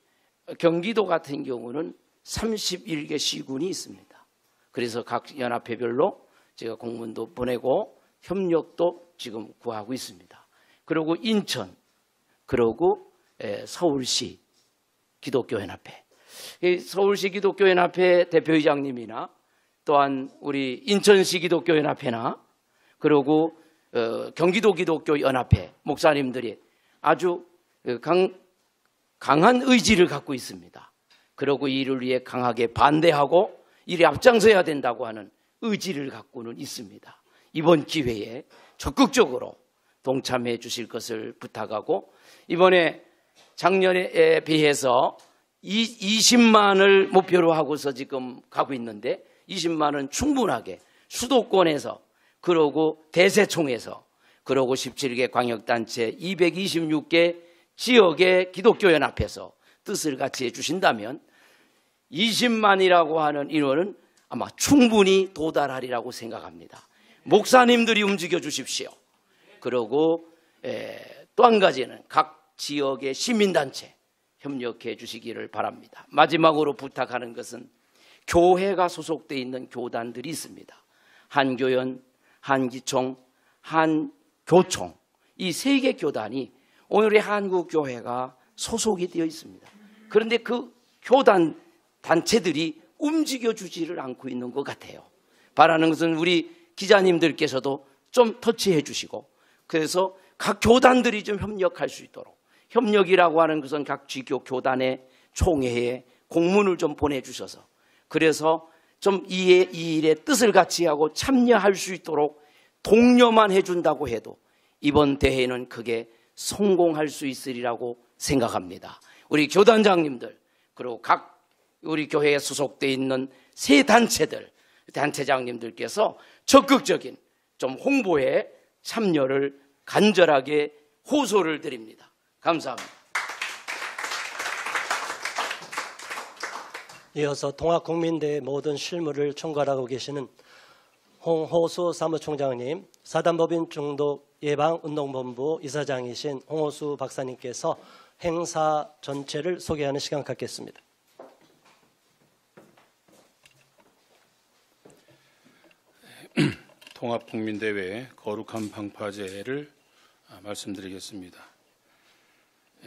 경기도 같은 경우는 31개 시군이 있습니다. 그래서 각 연합회별로 제가 공문도 보내고 협력도 지금 구하고 있습니다. 그리고 인천, 그리고 서울시 기독교연합회, 서울시 기독교연합회 대표이장님이나 또한 우리 인천시 기독교연합회나 그리고 경기도 기독교연합회 목사님들이 아주 강한 의지를 갖고 있습니다. 그리고 이를 위해 강하게 반대하고 이를 앞장서야 된다고 하는 의지를 갖고는 있습니다. 이번 기회에 적극적으로 동참해 주실 것을 부탁하고 이번에 작년에 비해서 20만을 목표로 하고서 지금 가고 있는데 20만은 충분하게 수도권에서 그러고 대세총에서 그러고 17개 광역단체 226개 지역의 기독교연합에서 뜻을 같이 해주신다면 20만이라고 하는 인원은 아마 충분히 도달하리라고 생각합니다. 목사님들이 움직여 주십시오. 그리고 또 한 가지는 각 지역의 시민단체 협력해 주시기를 바랍니다. 마지막으로 부탁하는 것은 교회가 소속되어 있는 교단들이 있습니다. 한교연, 한기총, 한교총 이 세 개 교단이 오늘의 한국교회가 소속이 되어 있습니다. 그런데 그 교단 단체들이 움직여주지를 않고 있는 것 같아요. 바라는 것은 우리 기자님들께서도 좀 터치해 주시고 그래서 각 교단들이 좀 협력할 수 있도록 협력이라고 하는 것은 각 지교 교단의 총회에 공문을 좀 보내주셔서 그래서 좀 이 일의 뜻을 같이 하고 참여할 수 있도록 독려만 해준다고 해도 이번 대회는 크게 성공할 수 있으리라고 생각합니다. 우리 교단장님들 그리고 각 우리 교회에 소속되어 있는 세 단체들 단체장님들께서 적극적인 좀 홍보에 참여를 간절하게 호소를 드립니다. 감사합니다. 이어서 통합국민대의 모든 실무를 총괄하고 계시는 홍호수 사무총장님, 사단법인 중독 예방운동본부 이사장이신 홍호수 박사님께서 행사 전체를 소개하는 시간 갖겠습니다. 통합국민대회 거룩한 방파제를 말씀드리겠습니다.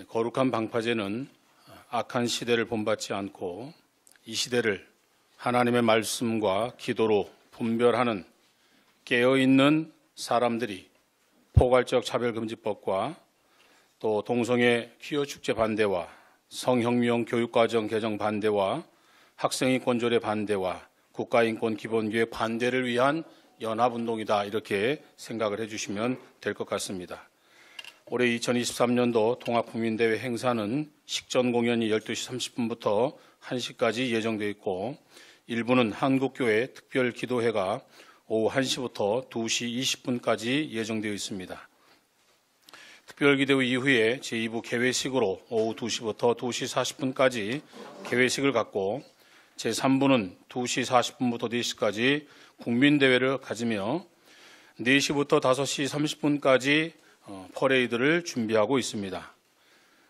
거룩한 방파제는 악한 시대를 본받지 않고 이 시대를 하나님의 말씀과 기도로 분별하는 깨어있는 사람들이 포괄적 차별금지법과 또 동성애 퀴어 축제 반대와 성혁명 교육과정 개정 반대와 학생인권 조례 반대와 국가인권 기본계획 반대를 위한 연합운동이다, 이렇게 생각을 해주시면 될 것 같습니다. 올해 2023년도 통합국민대회 행사는 식전 공연이 12시 30분부터 1시까지 예정되어 있고 일부는 한국교회 특별기도회가 오후 1시부터 2시 20분까지 예정되어 있습니다. 특별기도회 이후에 제2부 개회식으로 오후 2시부터 2시 40분까지 개회식을 갖고 제3부는 2시 40분부터 4시까지 국민대회를 가지며 4시부터 5시 30분까지 퍼레이드를 준비하고 있습니다.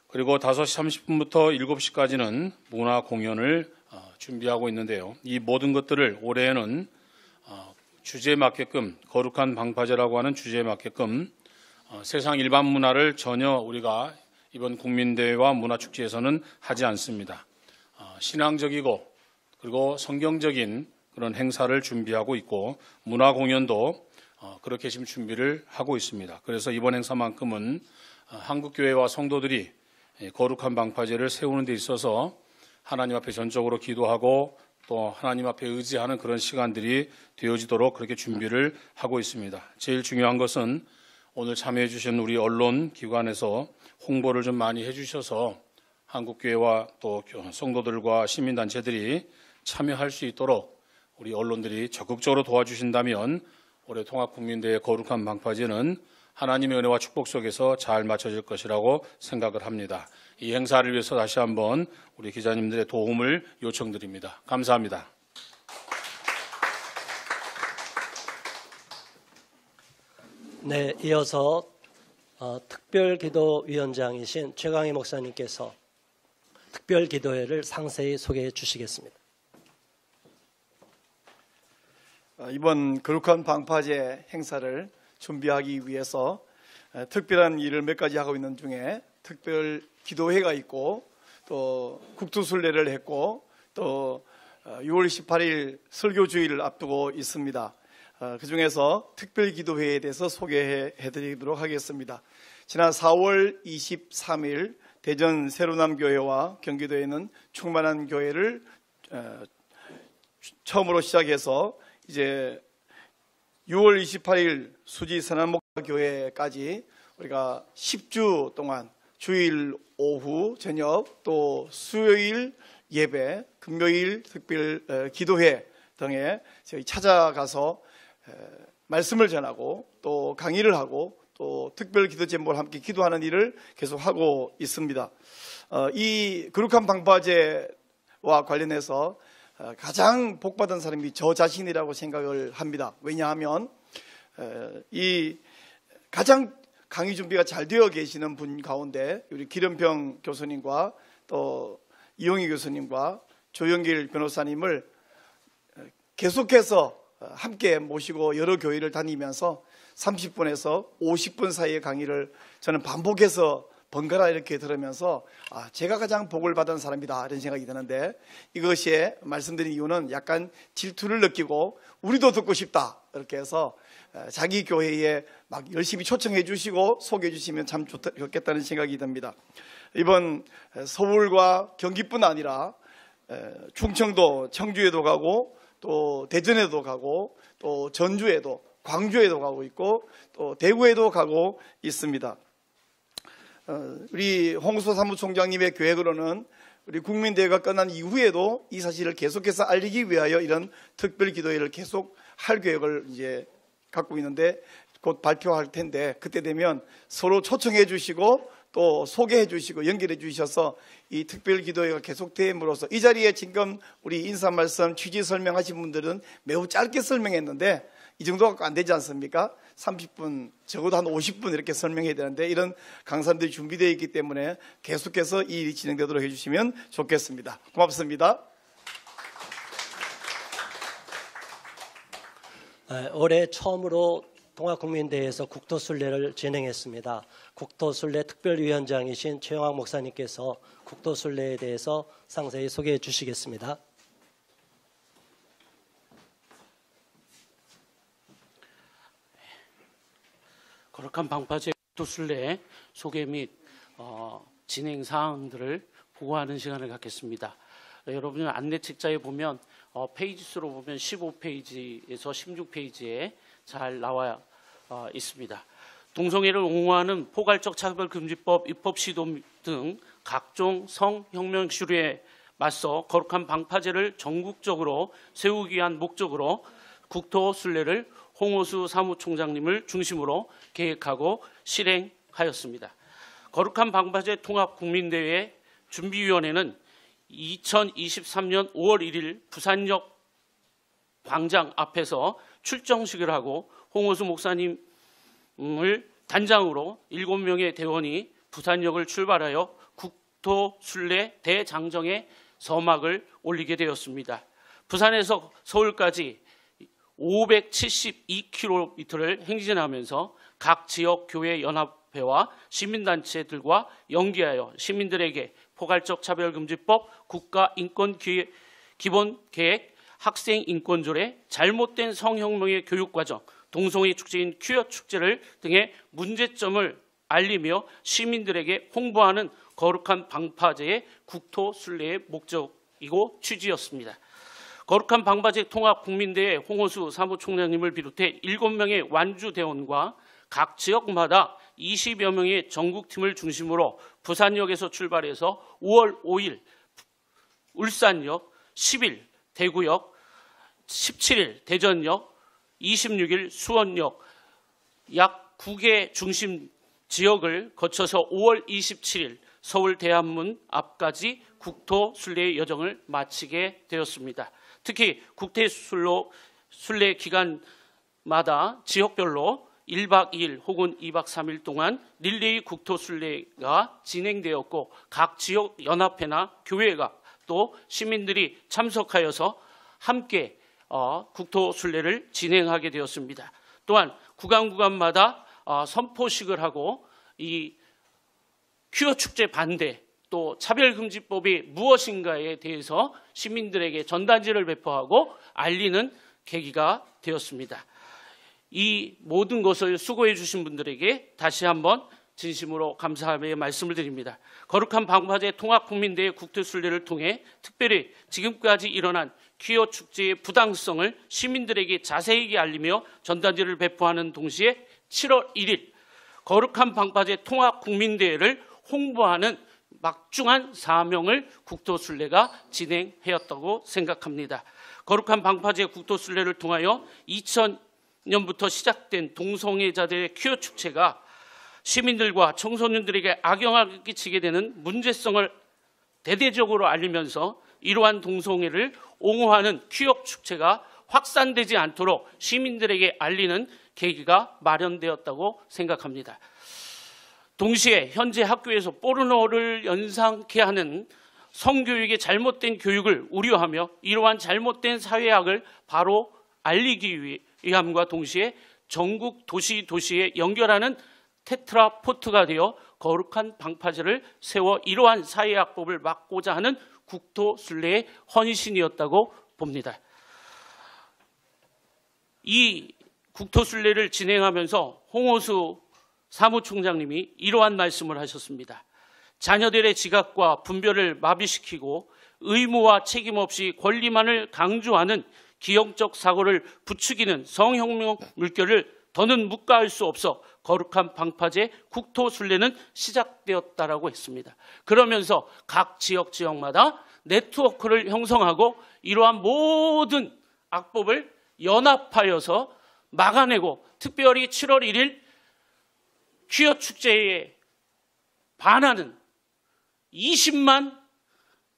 그리고 5시 30분부터 7시까지는 문화 공연을 준비하고 있는데요. 이 모든 것들을 올해에는 주제에 맞게끔, 거룩한 방파제라고 하는 주제에 맞게끔 세상 일반 문화를 전혀 우리가 이번 국민대회와 문화축제에서는 하지 않습니다. 신앙적이고 그리고 성경적인 그런 행사를 준비하고 있고 문화 공연도 그렇게 지금 준비를 하고 있습니다. 그래서 이번 행사만큼은 한국교회와 성도들이 거룩한 방파제를 세우는 데 있어서 하나님 앞에 전적으로 기도하고 또 하나님 앞에 의지하는 그런 시간들이 되어지도록 그렇게 준비를 하고 있습니다. 제일 중요한 것은 오늘 참여해 주신 우리 언론 기관에서 홍보를 좀 많이 해 주셔서 한국교회와 또 성도들과 시민단체들이 참여할 수 있도록 우리 언론들이 적극적으로 도와주신다면 올해 통합국민대회 거룩한 방파제는 하나님의 은혜와 축복 속에서 잘 마쳐질 것이라고 생각을 합니다. 이 행사를 위해서 다시 한번 우리 기자님들의 도움을 요청드립니다. 감사합니다. 네, 이어서 특별기도위원장이신 최강희 목사님께서 특별기도회를 상세히 소개해 주시겠습니다. 이번 거룩한 방파제 행사를 준비하기 위해서 특별한 일을 몇 가지 하고 있는 중에 특별 기도회가 있고 또 국투순례를 했고 또 6월 18일 설교주의를 앞두고 있습니다. 그중에서 특별 기도회에 대해서 소개해 드리도록 하겠습니다. 지난 4월 23일 대전 세로남교회와 경기도에는 충만한 교회를 처음으로 시작해서 이제 6월 28일 수지 선한목교회까지 우리가 10주 동안 주일 오후 저녁 또 수요일 예배, 금요일 특별 기도회 등에 저희 찾아가서 말씀을 전하고 또 강의를 하고 또 특별 기도 제목을 함께 기도하는 일을 계속하고 있습니다. 이 거룩한 방파제와 관련해서 가장 복받은 사람이 저 자신이라고 생각을 합니다. 왜냐하면 이 가장 강의 준비가 잘 되어 계시는 분 가운데 우리 기름평 교수님과 또 이용희 교수님과 조영길 변호사님을 계속해서 함께 모시고 여러 교회를 다니면서 30분에서 50분 사이의 강의를 저는 반복해서 번갈아 이렇게 들으면서 제가 가장 복을 받은 사람이다 이런 생각이 드는데 이것이 말씀드린 이유는 약간 질투를 느끼고 우리도 듣고 싶다 이렇게 해서 자기 교회에 막 열심히 초청해 주시고 소개해 주시면 참 좋겠다는 생각이 듭니다. 이번 서울과 경기뿐 아니라 충청도 청주에도 가고 또 대전에도 가고 또 전주에도 광주에도 가고 있고 또 대구에도 가고 있습니다. 우리 홍수 사무총장님의 계획으로는 우리 국민대회가 끝난 이후에도 이 사실을 계속해서 알리기 위하여 이런 특별 기도회를 계속 할 계획을 이제 갖고 있는데 곧 발표할 텐데 그때 되면 서로 초청해 주시고 또 소개해 주시고 연결해 주셔서 이 특별 기도회가 계속됨으로써 이 자리에 지금 우리 인사 말씀 취지 설명하신 분들은 매우 짧게 설명했는데 이 정도가 안 되지 않습니까? 30분, 적어도 한 50분 이렇게 설명해야 되는데 이런 강사들이 준비되어 있기 때문에 계속해서 이 일이 진행되도록 해주시면 좋겠습니다. 고맙습니다. 올해 처음으로 통합국민대회에서 국토순례를 진행했습니다. 국토순례 특별위원장이신 최영학 목사님께서 국토순례에 대해서 상세히 소개해 주시겠습니다. 거룩한 방파제 국토순례 소개 및 진행 사항들을 보고하는 시간을 갖겠습니다. 여러분 안내 책자에 보면 페이지 수로 보면 15페이지에서 16페이지에 잘 나와 있습니다. 동성애를 옹호하는 포괄적 차별금지법 입법 시도 등 각종 성혁명 시류에 맞서 거룩한 방파제를 전국적으로 세우기 위한 목적으로 국토순례를 홍오수 사무총장님을 중심으로 계획하고 실행하였습니다. 거룩한 방파제 통합국민대회 준비위원회는 2023년 5월 1일 부산역 광장 앞에서 출정식을 하고 홍오수 목사님을 단장으로 7명의 대원이 부산역을 출발하여 국토순례 대장정에 서막을 올리게 되었습니다. 부산에서 서울까지 572km를 행진하면서 각 지역 교회 연합회와 시민단체들과 연계하여 시민들에게 포괄적 차별금지법, 국가인권기본계획, 학생인권조례, 잘못된 성혁명의 교육과정, 동성애 축제인 퀴어 축제를 등의 문제점을 알리며 시민들에게 홍보하는 거룩한 방파제의 국토순례의 목적이고 취지였습니다. 거룩한 방파제 통합국민대회 홍오수 사무총장님을 비롯해 7명의 완주대원과 각 지역마다 20여 명의 전국팀을 중심으로 부산역에서 출발해서 5월 5일 울산역, 10일 대구역, 17일 대전역, 26일 수원역 약 9개 중심 지역을 거쳐서 5월 27일 서울 대한문 앞까지 국토순례의 여정을 마치게 되었습니다. 특히 국토순례 기간마다 지역별로 1박 2일 혹은 2박 3일 동안 릴레이 국토순례가 진행되었고 각 지역 연합회나 교회가 또 시민들이 참석하여서 함께 국토순례를 진행하게 되었습니다. 또한 구간마다 선포식을 하고 이 퀴어 축제 반대 또 차별금지법이 무엇인가에 대해서 시민들에게 전단지를 배포하고 알리는 계기가 되었습니다. 이 모든 것을 수고해 주신 분들에게 다시 한번 진심으로 감사의 말씀을 드립니다. 거룩한 방파제 통합국민대회 국토순례를 통해 특별히 지금까지 일어난 퀴어 축제의 부당성을 시민들에게 자세히 알리며 전단지를 배포하는 동시에 7월 1일 거룩한 방파제 통합국민대회를 홍보하는 막중한 사명을 국토순례가 진행하였다고 생각합니다. 거룩한 방파제 국토순례를 통하여 2000년부터 시작된 동성애자들의 퀴어 축제가 시민들과 청소년들에게 악영향을 끼치게 되는 문제성을 대대적으로 알리면서 이러한 동성애를 옹호하는 퀴어 축제가 확산되지 않도록 시민들에게 알리는 계기가 마련되었다고 생각합니다. 동시에 현재 학교에서 포르노를 연상케 하는 성교육의 잘못된 교육을 우려하며 이러한 잘못된 사회학을 바로 알리기 위함과 동시에 전국 도시에 연결하는 테트라포트가 되어 거룩한 방파제를 세워 이러한 사회학법을 막고자 하는 국토순례의 헌신이었다고 봅니다. 이 국토순례를 진행하면서 홍오수 사무총장님이 이러한 말씀을 하셨습니다. 자녀들의 지각과 분별을 마비시키고 의무와 책임 없이 권리만을 강조하는 기형적 사고를 부추기는 성혁명 물결을 더는 묵과할 수 없어 거룩한 방파제 국토순례는 시작되었다라고 했습니다. 그러면서 각 지역마다 네트워크를 형성하고 이러한 모든 악법을 연합하여서 막아내고 특별히 7월 1일 퀴어 축제에 반하는 20만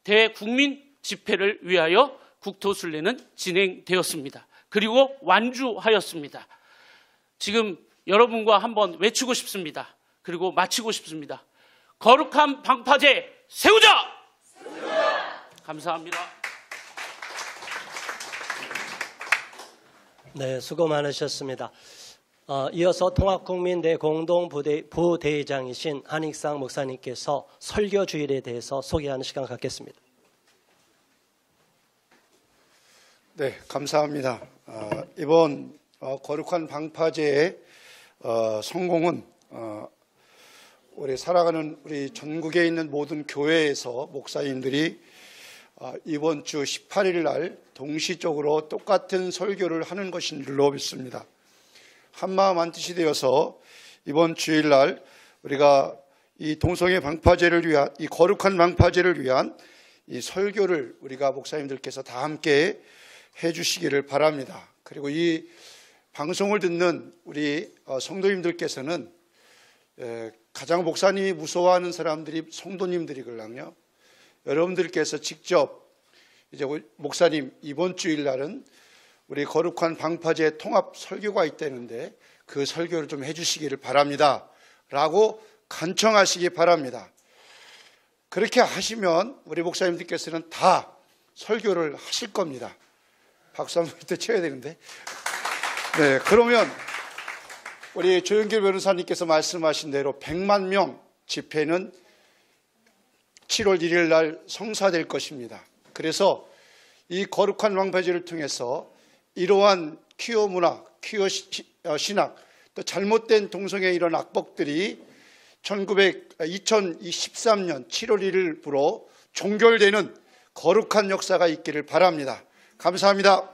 대국민 집회를 위하여 국토순례는 진행되었습니다. 그리고 완주하였습니다. 지금 여러분과 한번 외치고 싶습니다. 그리고 마치고 싶습니다. 거룩한 방파제 세우자! 감사합니다. 네, 수고 많으셨습니다. 이어서 통합국민대 공동부대장이신 한익상 목사님께서 설교 주일에 대해서 소개하는 시간 갖겠습니다. 네, 감사합니다. 이번 거룩한 방파제의 성공은 우리 살아가는 우리 전국에 있는 모든 교회에서 목사님들이 이번 주 18일 날 동시적으로 똑같은 설교를 하는 것인 줄로 믿습니다. 한마음 한뜻이 되어서 이번 주일날 우리가 이 동성애 방파제를 위한, 이 거룩한 방파제를 위한 이 설교를 우리가 목사님들께서 다 함께 해주시기를 바랍니다. 그리고 이 방송을 듣는 우리 성도님들께서는 가장 목사님이 무서워하는 사람들이 성도님들이걸랑요. 여러분들께서 직접 이제 목사님 이번 주일날은 우리 거룩한 방파제 통합 설교가 있다는데 그 설교를 좀 해주시기를 바랍니다 라고 간청하시기 바랍니다. 그렇게 하시면 우리 목사님들께서는 다 설교를 하실 겁니다. 박수 한번 더 쳐야 되는데. 네, 그러면 우리 조영길 변호사님께서 말씀하신 대로 100만 명 집회는 7월 1일 날 성사될 것입니다. 그래서 이 거룩한 방파제를 통해서 이러한 퀴어 문화, 퀴어 신학, 또 잘못된 동성애 이런 악법들이 2013년 7월 1일부로 종결되는 거룩한 역사가 있기를 바랍니다. 감사합니다.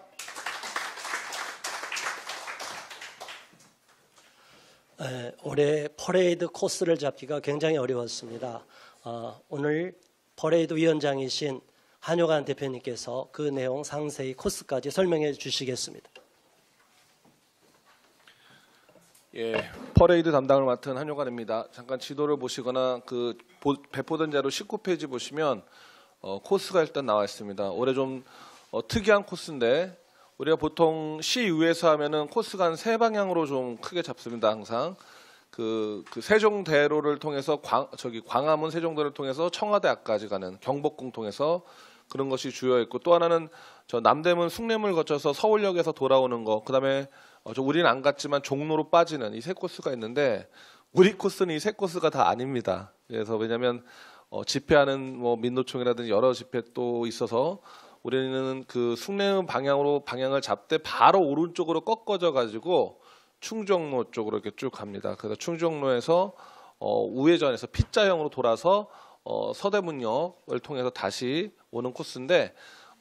올해 퍼레이드 코스를 잡기가 굉장히 어려웠습니다. 오늘 퍼레이드 위원장이신 한효관 대표님께서 그 내용 상세히 코스까지 설명해 주시겠습니다. 예, 퍼레이드 담당을 맡은 한효관입니다. 잠깐 지도를 보시거나 그 배포된 자료 19페이지 보시면 코스가 일단 나와 있습니다. 올해 좀 특이한 코스인데 우리가 보통 시의회에서 하면은 코스가 한 세 방향으로 좀 크게 잡습니다. 항상 그 세종대로를 통해서 광화문 세종대로를 통해서 청와대 앞까지 가는 경복궁 통해서 그런 것이 주요했고, 또 하나는 저 남대문 숭례문을 거쳐서 서울역에서 돌아오는 거, 그다음에 우리는 안 갔지만 종로로 빠지는 이 세 코스가 있는데 우리 코스는 이 세 코스가 다 아닙니다. 그래서 왜냐하면 집회하는 뭐 민노총이라든지 여러 집회 또 있어서 우리는 그 숭례문 방향을 잡되 바로 오른쪽으로 꺾어져 가지고 충정로 쪽으로 이렇게 쭉 갑니다. 그래서 충정로에서 우회전해서 P자형으로 돌아서 서대문역을 통해서 다시 오는 코스인데,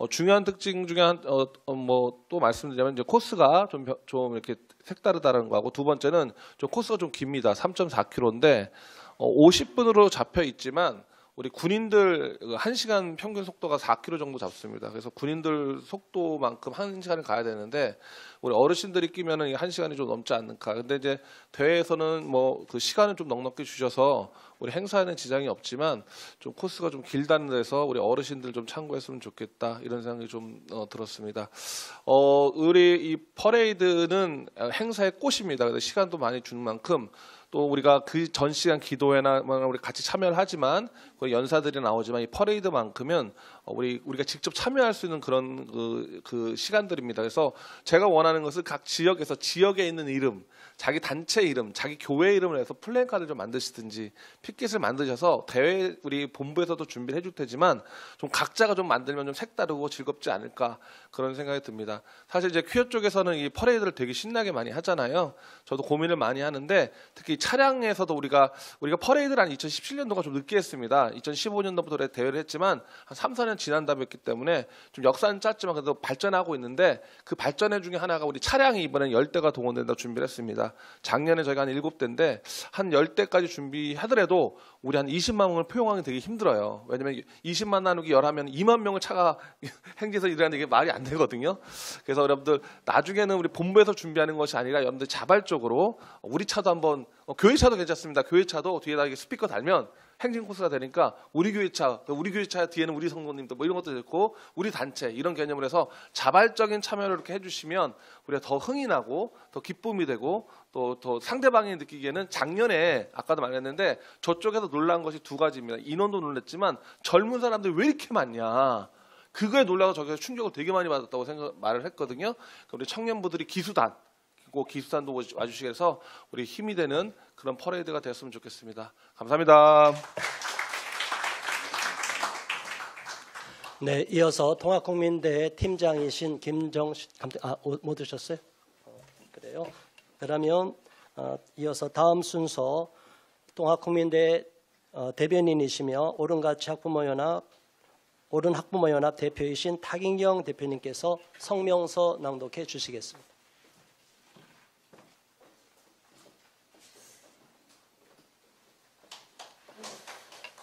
중요한 특징 중에 또 말씀드리자면 이제 코스가 좀 이렇게 색다르다는 거하고, 두 번째는 좀 코스가 좀 깁니다. 3.4km인데 50분으로 잡혀 있지만 우리 군인들 1시간 평균 속도가 4km 정도 잡습니다. 그래서 군인들 속도만큼 1시간을 가야 되는데 우리 어르신들이 끼면은 1시간이 좀 넘지 않는가. 근데 이제 대회에서는 뭐 그 시간을 좀 넉넉히 주셔서 우리 행사에는 지장이 없지만 좀 코스가 좀 길다는 데서 우리 어르신들 좀 참고했으면 좋겠다, 이런 생각이 좀 들었습니다. 우리 이 퍼레이드는 행사의 꽃입니다. 그래서 시간도 많이 주는 만큼 또 우리가 그 전 시간 기도회나 우리 같이 참여를 하지만 연사들이 나오지만 이 퍼레이드만큼은 우리가 직접 참여할 수 있는 그런 그 시간들입니다. 그래서 제가 원하는 것은 각 지역에서 지역에 있는 이름, 자기 단체 이름, 자기 교회 이름을 해서 플랜카드를 좀 만드시든지 피켓을 만드셔서 대회 우리 본부에서도 준비를 해줄 테지만 좀 각자가 좀 만들면 좀 색다르고 즐겁지 않을까, 그런 생각이 듭니다. 사실 이제 퀴어 쪽에서는 이 퍼레이드를 되게 신나게 많이 하잖아요. 저도 고민을 많이 하는데 특히 차량에서도 우리가 퍼레이드를 한 2017년도가 좀 늦게 했습니다. 2015년도부터 대회를 했지만 한 3, 4년 지난 다음에 했기 때문에 좀 역사는 짧지만 그래도 발전하고 있는데, 그 발전의 중에 하나가 우리 차량이 이번에 10대가 동원된다고 준비를 했습니다. 작년에 저희가 한 7대인데 한 10대까지 준비하더라도 우리 한 20만 명을 포용하기 되게 힘들어요. 왜냐면 20만 나누기 10하면 2만 명을 차가 행지에서 일하는 게 말이 안 되거든요. 그래서 여러분들 나중에는 우리 본부에서 준비하는 것이 아니라 여러분들 자발적으로 우리 차도 한번, 교회 차도 괜찮습니다. 교회 차도 뒤에다 스피커 달면 행진 코스가 되니까 우리 교회차 뒤에는 우리 성도님들 뭐 이런 것도 있고 우리 단체 이런 개념을 해서 자발적인 참여를 이렇게 해주시면 우리가 더 흥이 나고 더 기쁨이 되고 또 상대방이 느끼기에는 작년에 아까도 말했는데 저쪽에서 놀란 것이 두 가지입니다. 인원도 놀랐지만 젊은 사람들이 왜 이렇게 많냐. 그거에 놀라서 저기서 충격을 되게 많이 받았다고 말을 했거든요. 우리 청년부들이 기수단도 와주시게 해서 우리 힘이 되는 그런 퍼레이드가 됐으면 좋겠습니다. 감사합니다. 네, 이어서 통합국민대회 팀장이신 김정식 못 오셨어요? 그래요. 그러면 이어서 다음 순서 통합국민대회 대변인이시며 오른가치 학부모연합 대표이신 타긴경 대표님께서 성명서 낭독해 주시겠습니다.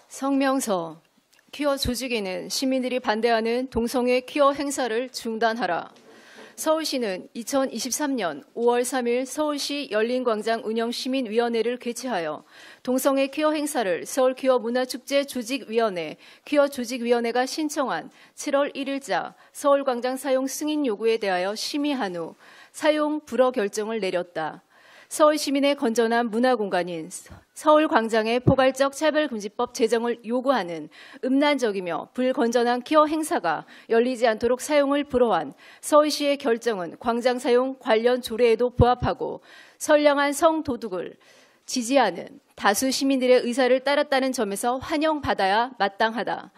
성명서. 퀴어 조직위는 시민들이 반대하는 동성애 퀴어 행사를 중단하라. 서울시는 2023년 5월 3일 서울시 열린광장 운영시민위원회를 개최하여 동성애 퀴어 행사를 서울 퀴어 문화축제 조직위원회, 퀴어 조직위원회가 신청한 7월 1일자 서울광장 사용 승인 요구에 대하여 심의한 후 사용 불허 결정을 내렸다. 서울 시민의 건전한 문화공간인 서울광장의 포괄적 차별금지법 제정을 요구하는 음란적이며 불건전한 퀴어 행사가 열리지 않도록 사용을 불허한 서울시의 결정은 광장 사용 관련 조례에도 부합하고 선량한 성도덕을 지지하는 다수 시민들의 의사를 따랐다는 점에서 환영받아야 마땅하다.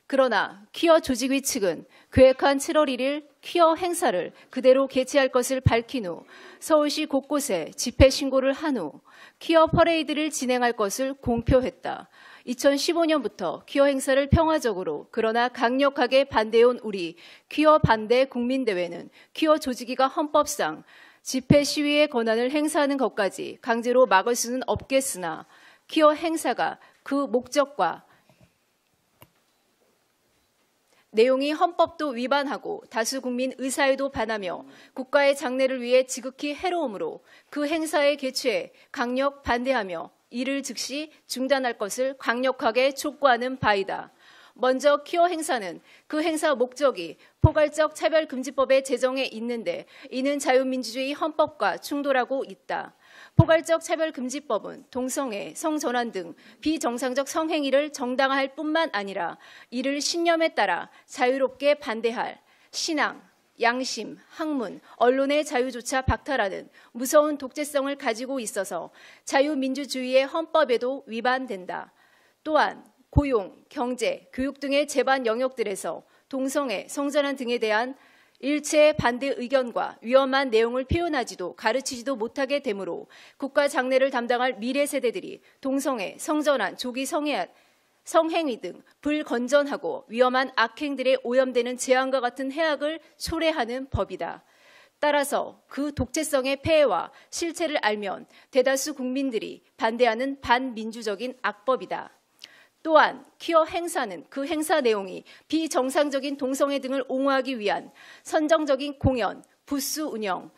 그러나 퀴어 조직위 측은 계획한 7월 1일 퀴어 행사를 그대로 개최할 것을 밝힌 후 서울시 곳곳에 집회 신고를 한 후 퀴어 퍼레이드를 진행할 것을 공표했다. 2015년부터 퀴어 행사를 평화적으로 그러나 강력하게 반대해온 우리 퀴어 반대 국민대회는 퀴어 조직위가 헌법상 집회 시위의 권한을 행사하는 것까지 강제로 막을 수는 없겠으나 퀴어 행사가 그 목적과 내용이 헌법도 위반하고 다수 국민 의사에도 반하며 국가의 장래를 위해 지극히 해로우므로 그 행사의 개최에 강력 반대하며 이를 즉시 중단할 것을 강력하게 촉구하는 바이다. 먼저 퀴어 행사는 그 행사 목적이 포괄적 차별금지법의 제정에 있는데 이는 자유민주주의 헌법과 충돌하고 있다. 포괄적 차별금지법은 동성애, 성전환 등 비정상적 성행위를 정당화할 뿐만 아니라 이를 신념에 따라 자유롭게 반대할 신앙, 양심, 학문, 언론의 자유조차 박탈하는 무서운 독재성을 가지고 있어서 자유민주주의의 헌법에도 위반된다. 또한 고용, 경제, 교육 등의 제반 영역들에서 동성애, 성전환 등에 대한 일체의 반대 의견과 위험한 내용을 표현하지도 가르치지도 못하게 되므로 국가 장래를 담당할 미래 세대들이 동성애, 성전환, 조기 성행위 등 불건전하고 위험한 악행들에 오염되는 재앙과 같은 해악을 초래하는 법이다. 따라서 그 독재성의 폐해와 실체를 알면 대다수 국민들이 반대하는 반민주적인 악법이다. 또한 퀴어 행사는 그 행사 내용이 비정상적인 동성애 등을 옹호하기 위한 선정적인 공연, 부스 운영,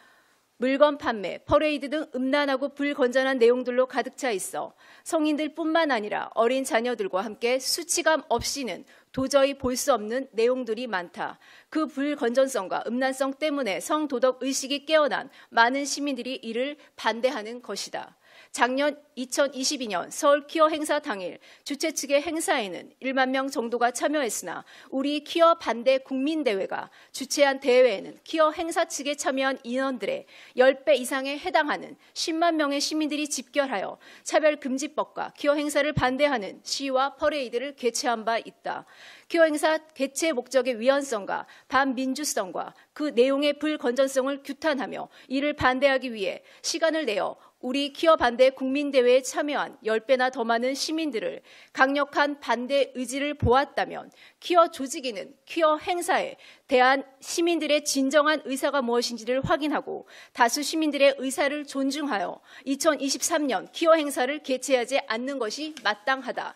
물건 판매, 퍼레이드 등 음란하고 불건전한 내용들로 가득 차 있어 성인들뿐만 아니라 어린 자녀들과 함께 수치감 없이는 도저히 볼 수 없는 내용들이 많다. 그 불건전성과 음란성 때문에 성도덕 의식이 깨어난 많은 시민들이 이를 반대하는 것이다. 작년 2022년 서울 퀴어 행사 당일 주최 측의 행사에는 1만 명 정도가 참여했으나 우리 퀴어 반대 국민대회가 주최한 대회에는 퀴어 행사 측에 참여한 인원들의 10배 이상에 해당하는 10만 명의 시민들이 집결하여 차별금지법과 퀴어 행사를 반대하는 시위와 퍼레이드를 개최한 바 있다. 퀴어 행사 개최 목적의 위헌성과 반민주성과 그 내용의 불건전성을 규탄하며 이를 반대하기 위해 시간을 내어 우리 퀴어 반대 국민대회에 참여한 10배나 더 많은 시민들을 강력한 반대 의지를 보았다면 퀴어 조직위는 퀴어 행사에 대한 시민들의 진정한 의사가 무엇인지를 확인하고 다수 시민들의 의사를 존중하여 2023년 퀴어 행사를 개최하지 않는 것이 마땅하다.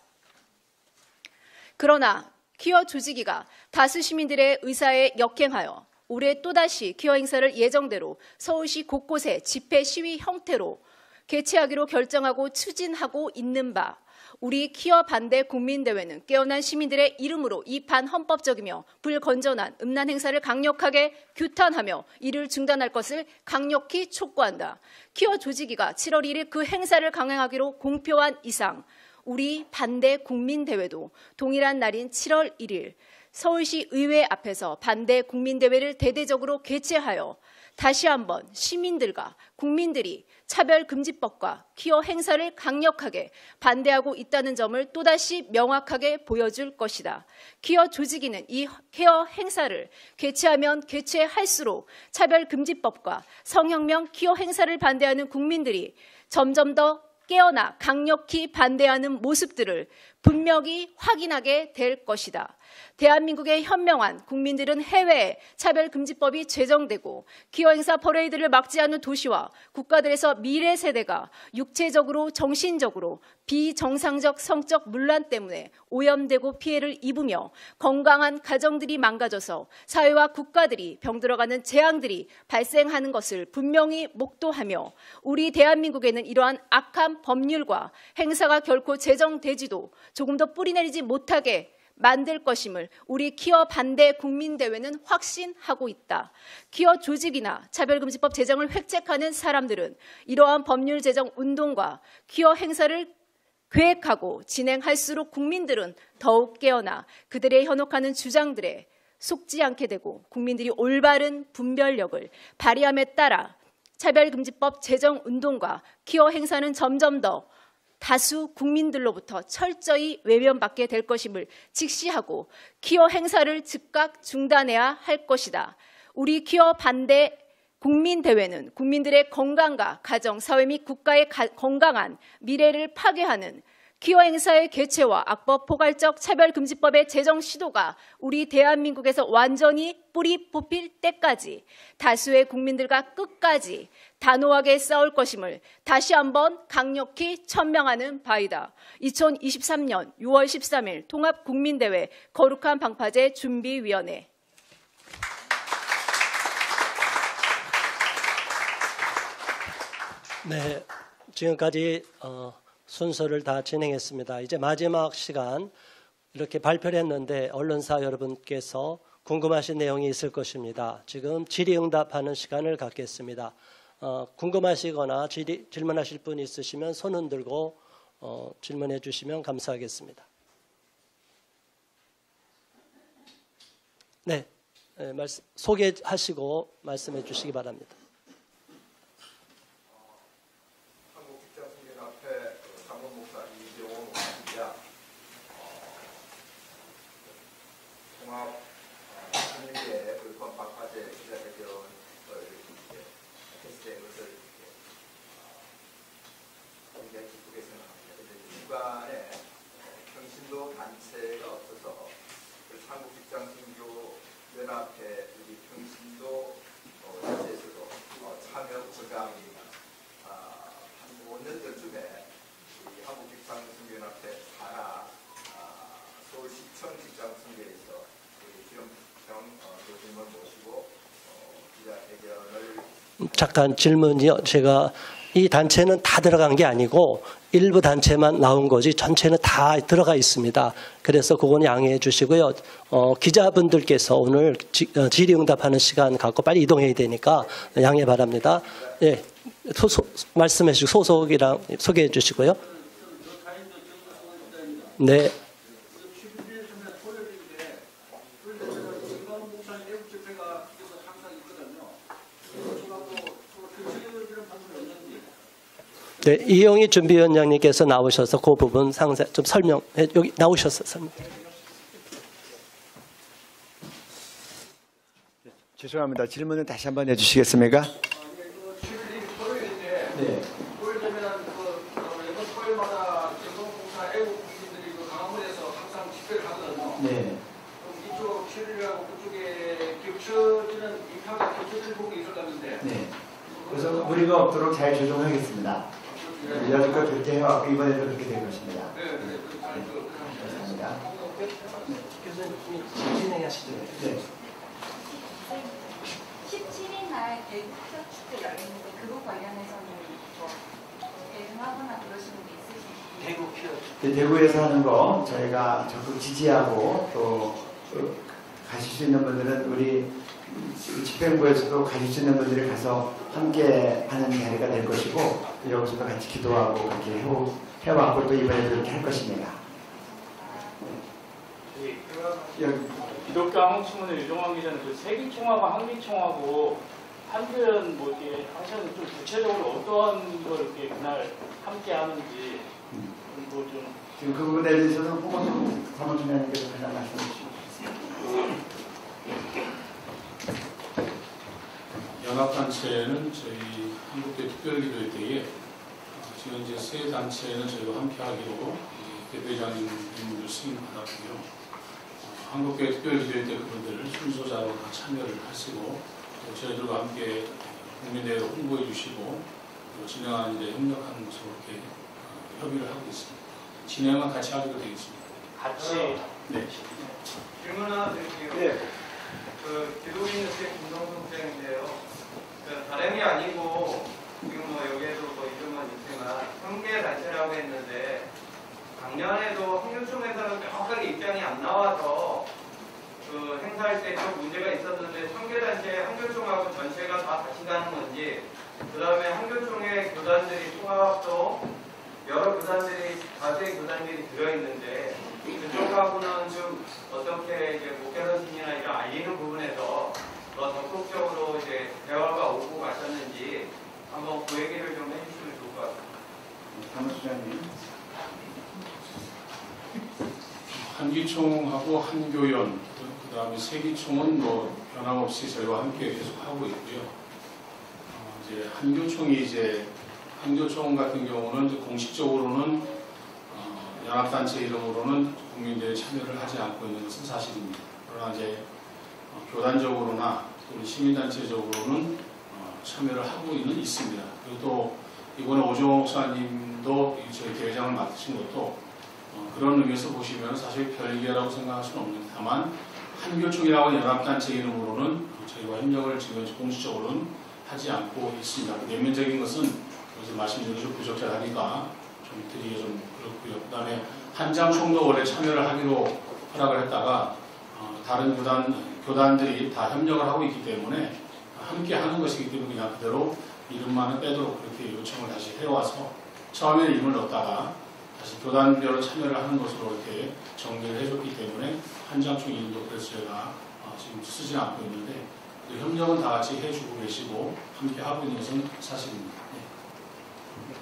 그러나 퀴어 조직위가 다수 시민들의 의사에 역행하여 올해 또다시 퀴어 행사를 예정대로 서울시 곳곳에 집회 시위 형태로 개최하기로 결정하고 추진하고 있는 바 우리 퀴어 반대 국민대회는 깨어난 시민들의 이름으로 이 반헌법적이며 불건전한 음란 행사를 강력하게 규탄하며 이를 중단할 것을 강력히 촉구한다. 퀴어 조직위가 7월 1일 그 행사를 강행하기로 공표한 이상 우리 반대 국민대회도 동일한 날인 7월 1일 서울시 의회 앞에서 반대 국민대회를 대대적으로 개최하여 다시 한번 시민들과 국민들이 차별금지법과 퀴어 행사를 강력하게 반대하고 있다는 점을 또다시 명확하게 보여줄 것이다. 퀴어 조직위는 이 퀴어 행사를 개최하면 개최할수록 차별금지법과 성혁명 퀴어 행사를 반대하는 국민들이 점점 더 깨어나 강력히 반대하는 모습들을 분명히 확인하게 될 것이다. 대한민국의 현명한 국민들은 해외에 차별금지법이 제정되고 퀴어 행사 퍼레이드를 막지 않는 도시와 국가들에서 미래 세대가 육체적으로 정신적으로 비정상적 성적 문란 때문에 오염되고 피해를 입으며 건강한 가정들이 망가져서 사회와 국가들이 병들어가는 재앙들이 발생하는 것을 분명히 목도하며 우리 대한민국에는 이러한 악한 법률과 행사가 결코 제정되지도 조금 더 뿌리내리지 못하게 만들 것임을 우리 퀴어 반대 국민대회는 확신하고 있다. 퀴어 조직이나 차별금지법 제정을 획책하는 사람들은 이러한 법률 제정 운동과 퀴어 행사를 계획하고 진행할수록 국민들은 더욱 깨어나 그들의 현혹하는 주장들에 속지 않게 되고 국민들이 올바른 분별력을 발휘함에 따라 차별금지법 제정 운동과 퀴어 행사는 점점 더 다수 국민들로부터 철저히 외면받게 될 것임을 직시하고 퀴어 행사를 즉각 중단해야 할 것이다. 우리 퀴어 반대 국민대회는 국민들의 건강과 가정, 사회 및 국가의 건강한 미래를 파괴하는 퀴어 행사의 개최와 악법 포괄적 차별금지법의 제정 시도가 우리 대한민국에서 완전히 뿌리 뽑힐 때까지 다수의 국민들과 끝까지 단호하게 싸울 것임을 다시 한번 강력히 천명하는 바이다. 2023년 6월 13일 통합국민대회 거룩한 방파제 준비위원회. 네, 지금까지 순서를 다 진행했습니다. 이제 마지막 시간 이렇게 발표를 했는데 언론사 여러분께서 궁금하신 내용이 있을 것입니다. 지금 질의응답하는 시간을 갖겠습니다. 궁금하시거나 질문하실 분이 있으시면 손 흔들고 질문해 주시면 감사하겠습니다. 네, 소개하시고 말씀해 주시기 바랍니다. 주간에 평신도 단체가 없어서 한국직장선교연합회 우리 평신도 단체에서도 참여 보장 한 5년 전쯤에 우리 한국직장선교연합회 산하 서울시청 직장선교에서 우리 기름평 교수님을 모시고 기자회견을 잠깐 질문이요. 제가 이 단체는 다 들어간 게 아니고 일부 단체만 나온 거지 전체는 다 들어가 있습니다. 그래서 그건 양해해 주시고요. 기자분들께서 오늘 질의응답하는 시간 갖고 빨리 이동해야 되니까 양해 바랍니다. 예, 말씀해 주시고 소속이랑 소개해 주시고요. 네. 네, 이영희 준비위원장님께서 나오셔서 그 부분 상세 좀 설명, 여기 나오셔서 설명. 죄송합니다. 질문을 다시 한번 해주시겠습니까? 네. 네. 이쪽 체류하고 그쪽에 겹쳐지는 인파가 겹쳐지는 부분이 있었다는데. 네. 그래서 무리가 없도록 잘 조정하겠습니다. 여지껏 그렇게 해왔고 이번에도 그렇게 될 것입니다. 네. 감사합니다. 교수님 진행하시죠. 네. 17일 날 대구 퀴어 축제 열리는데 그거 관련해서는 뭐 대응하거나 그러시는 게 있으신가요? 대구 퀴어 축제. 대구에서 하는 거 저희가 적극 지지하고 또 가실 수 있는 분들은 우리 집행부에서도 가실 수 있는 분들이 가서 함께 하는 자리가 될 것이고 여기서도 같이 기도하고 그렇게 해왔고 또 이번에도 그렇게 할 것입니다. 기독교 한국신문의 유종환 기자는 그 세기총하고 한기총하고 한교연 뭐 이렇게 하시는 좀 구체적으로 어떠한 걸 이렇게 그날 함께 하는지 뭐 좀 지금 그 부분에 대해서는 홍원동 사무총장님께서 그냥 말씀해 주시겠습니다. 연합단체는 저희 한국교회 특별기도회 때에 지금 이제 세 단체는 저희가 함께하기로 대표장님들 승인 받았고요. 한국교회 특별기도회 때 그분들을 순서자로 다 참여를 하시고 또 저희들과 함께 국민대회를 홍보해 주시고 또 진행하는 데 협력하는 것으로 이렇게 협의를 하고 있습니다. 진행은 같이 하기로 되겠습니다. 같이 네. 질문 하나 드릴게요. 네. 그 기독인 늑대 김동수 목사인데요. 그 다름이 아니고 지금 뭐 여기에도 뭐 이름만 있지만 형제 단체라고 했는데 작년에도 한교총에서는 정확하게 입장이 안 나와서 그 행사할 때 좀 문제가 있었는데 형제단체 한교총하고 전체가 다 같이 가는 건지 그 다음에 한교총의 교단들이 통합도 여러 교단들이 다수의 교단들이 들어있는데 그쪽하고는 좀 어떻게 이제 목회선신이나 이런 알리는 부분에서 더 적극적으로 이제 대화가 오고 가셨는지 한번 그 얘기를 좀 해주시면 좋을 것 같습니다. 사무총장님. 한기총하고 한교연, 그 다음에 세기총은 뭐 변함없이 저희와 함께 계속 하고 있고요. 이제 한교총이 이제 한교총 같은 경우는 이제 공식적으로는 연합단체 이름으로는 국민대회에 참여를 하지 않고 있는 것은 사실입니다. 그러나 이제 교단적으로나 또는 시민단체적으로는 참여를 하고 있습니다. 그리고 또 이번에 오정호 목사님도 저희 대회장을 맡으신 것도 그런 의미에서 보시면 사실 별개라고 생각할 수는 없는데 다만 한교총이라고 연합단체 이름으로는 저희와 협력을 지금 공식적으로는 하지 않고 있습니다. 내면적인 것은 여기서 말씀드린 부적절하니까 좀 드리기 좀 그렇고요. 그 다음에 한장총도 원래 참여를 하기로 허락을 했다가 다른 교단들이 다 협력을 하고 있기 때문에 함께 하는 것이기 때문에 그냥 그대로 이름만은 빼도록 그렇게 요청을 다시 해와서 처음에는 이름을 넣었다가 다시 교단별로 참여를 하는 것으로 이렇게 정리를 해줬기 때문에 한장총 이름도 그래서 저희가 지금 쓰지 않고 있는데 그 협력은 다 같이 해주고 계시고 함께 하고 있는 것은 사실입니다. 네.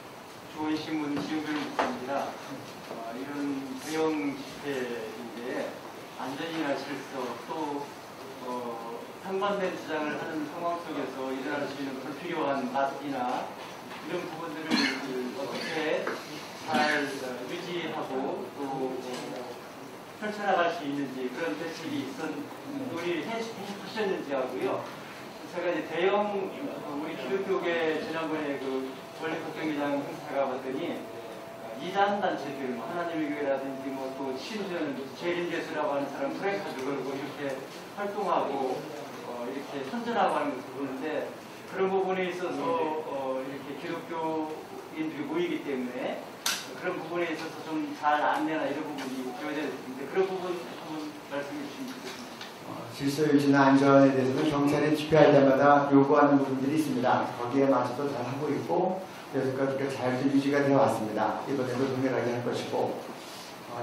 좋은 신문 지우별 목사입니다. 이런 대형 집회인데 안전이나 질서 또 상반된 주장을 하는 상황 속에서 일어날 수 있는 불필요한 맛이나 이런 부분들을 어떻게 잘 유지하고 또 펼쳐나갈 수 있는지 그런 대책이 우리 하셨는지 하고요. 제가 이제 대형 우리 기독교계 지난번에 그 원리국 경기장 행사가 봤더니 이단 단체들, 하나님의 교회라든지 뭐 또 심지어는 재림제수라고 하는 사람 프랭카드 걸고 이렇게 활동하고 이렇게 선전하고 하는 것을 보는데 그런 부분에 있어서 이렇게 기독교인들이 모이기 때문에 그런 부분에 있어서 좀 잘 안내나 이런 부분이 되어야 되는데 그런 부분 한번 말씀해 주시면 좋겠습니다. 질서 유지나 안전에 대해서는 경찰이 집회할 때마다 요구하는 부분들이 있습니다. 거기에 맞춰서 잘 하고 있고 그래서 그렇게 잘 유지가 되어 왔습니다. 이번에도 동일하게 할 것이고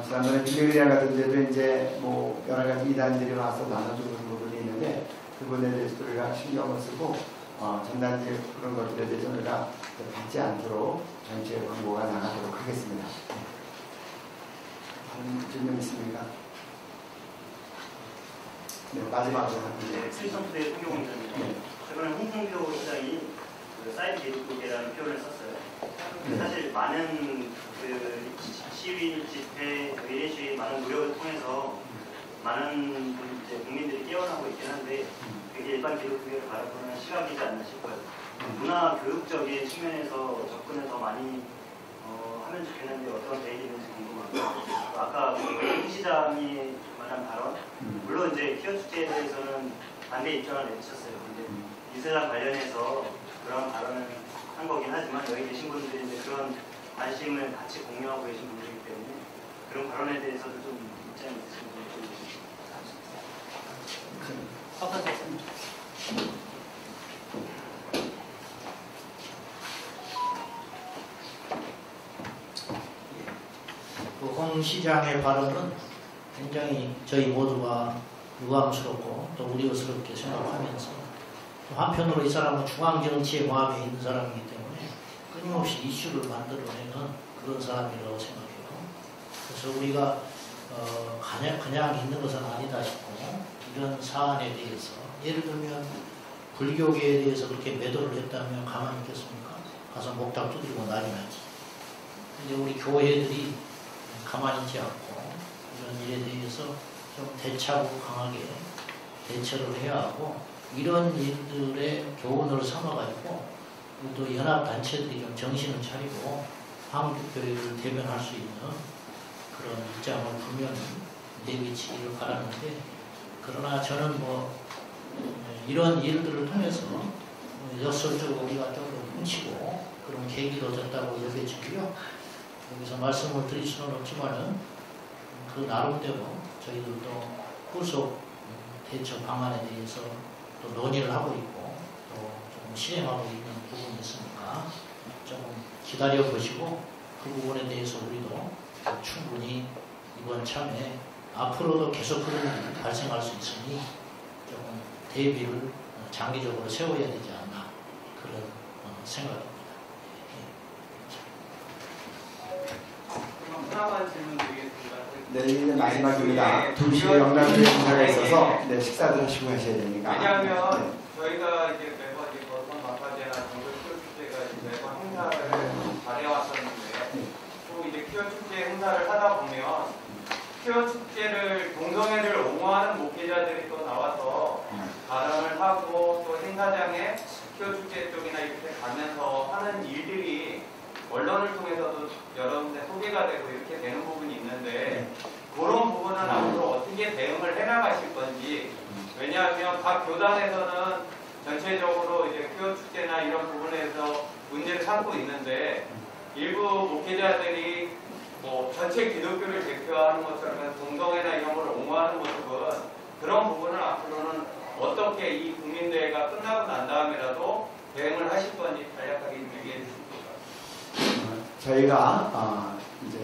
지난번에 빌리그리안 같은 데도 이제 뭐 여러 가지 이단들이 와서 나눠주는 부분이 있는데 그 부분에 대해서도 우리가 신경을 쓰고 전단지 그런 것들에 대해서 우리가 받지 않도록 전체 광고가 나가도록 하겠습니다. 다른 질문 있습니까? 네, 마지막으로 실성부대 통용원장입니다. 저번에 홍성교 시장이 사이드 기독교계라는 표현을 썼어요. 사실 많은 시위, 집회, 외래 시위 많은 노력을 통해서 많은 국민들이 깨어나고 있긴 한데 그게 일반 기독교계를 바라보는 시각이지 않나 싶어요. 문화 교육적인 측면에서 접근을 더 많이 하면 좋겠는데 어떤 계획이 있는지 궁금합니다. 아까 홍 시장이 말한 발언, 물론 이제 키어 축제에 대해서는 반대 입장을 내주셨어요. 근데 이슬람 관련해서 그런 발언을 한 거긴 하지만 여기 계신 분들이 이제 그런 관심을 같이 공유하고 계신 분들이기 때문에 그런 발언에 대해서도 좀 입장이 있으신 분이 홍 시장의 발언은 굉장히 저희 모두가 유감스럽고 또 우려스럽게 생각하면서 또 한편으로 이 사람은 중앙정치의 마음에 있는 사람이기 때문에 끊임없이 이슈를 만들어내는 그런 사람이라고 생각해요. 그래서 우리가 그냥 있는 것은 아니다 싶고 이런 사안에 대해서 예를 들면 불교계에 대해서 그렇게 매도를 했다면 가만히 있겠습니까? 가서 목탁 두드리고 난리 나지. 근데 우리 교회들이 가만히 있지 않고 이런 일에 대해서 좀 대차고 강하게 대처를 해야 하고 이런 일들의 교훈을 삼아가지고 또 연합단체들이 좀 정신을 차리고 한국교회를 대변할 수 있는 그런 입장을 분명히 내비치기를 바라는데 그러나 저는 이런 일들을 통해서 역설적으로 우리가 좀 훔치고 그런 계기도 됐다고 여겨지고요. 여기서 말씀을 드릴 수는 없지만은 그 나름대로 저희들도 후속 대처 방안에 대해서 또 논의를 하고 있고 또 조금 실행하고 있는 부분이 있으니까 조금 기다려 보시고 그 부분에 대해서 우리도 충분히 이번 참에 앞으로도 계속 그런 일이 발생할 수 있으니 조금 대비를 장기적으로 세워야 되지 않나 그런 생각입니다. 하나만 질문 드리겠습니다. 네, 이제 마지막입니다. 2시에 영남대 행사가 있어서 식사도 하시고 하셔야 되니까. 왜냐하면 저희가 이제 매번 거룩한 방파제나 정글 퀴어 축제가 매번 행사를 잘해왔었는데 또 이제 퀴어 축제 행사를 하다 보면 퀴어 축제를 동성애를 옹호하는 목회자들이 또 나와서 발언을 하고 또 행사장에 퀴어 축제 쪽이나 이렇게 가면서 하는 일들이 언론을 통해서도 여러 군데 소개가 되고 이렇게 되는 부분이 있는데 그런 부분은 앞으로 어떻게 대응을 해나가실 건지. 왜냐하면 각 교단에서는 전체적으로 이제 퀴어 축제나 이런 부분에서 문제를 삼고 있는데 일부 목회자들이 전체 기독교를 대표하는 것처럼 동성애나 이런 걸 옹호하는 모습은 그런 부분을 앞으로는 어떻게 이 국민대회가 끝나고 난 다음에라도 대응을 하실 건지 간략하게 얘기해 주십시오. 저희가 이제